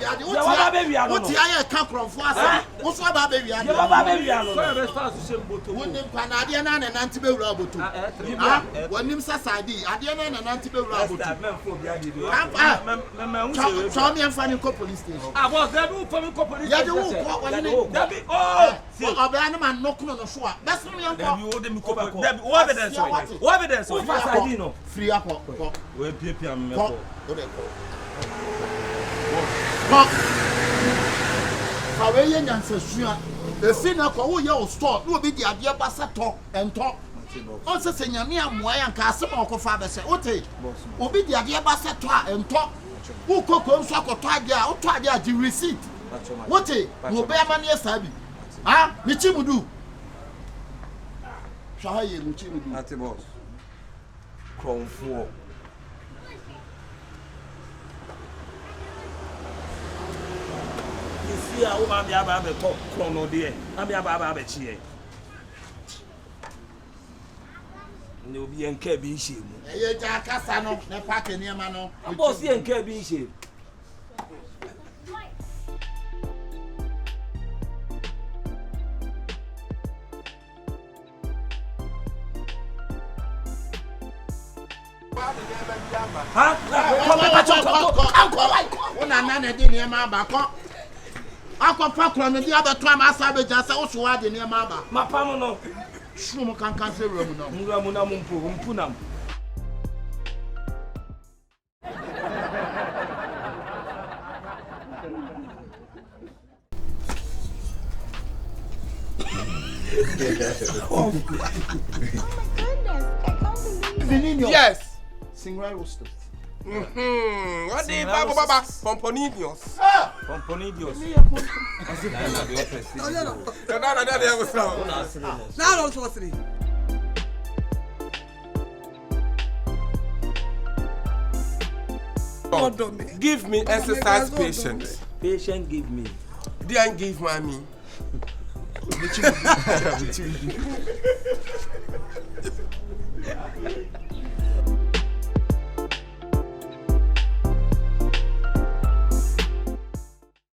What's the I come from for us? What's about baby? Canadian and Antibio Roboto. When him society, Adiana and Antibio Roboto. Show me and find police station. I was there from police station. Oh, Abanaman knocking on the shore. That's me. What evidence? Free up. Where people Kawaii Yansasua, the sinner for your store will be the idea bassa talk and talk. Also, Senor Moy and Castle or father say, Ote, will be the idea bassa talk and talk. Who cook on soccer tiger or tiger the receipt? What will bear money as I be? Ah, Michimudu. Shall you, Michimudu? At the boss. Crown 4. see a woman be aba be talk chrono there. I be aba be chie. No be enke bi shame. Eye ja kasa no na park niam no. Abo see enke bi shame. Ha? Come na de niam aba ko. Akwa kro no di abeto am asa be ja se wo so wa de niam aba. Mapam no. Shum kan se room no. Mura na mumpu nam. Oh my goodness, I can't believe it. Yes. Singrai roasted. What the Baba Pomponidios? Pomponidios. Now also three. Give me exercise patient. Patient give me. Didn't give mommy.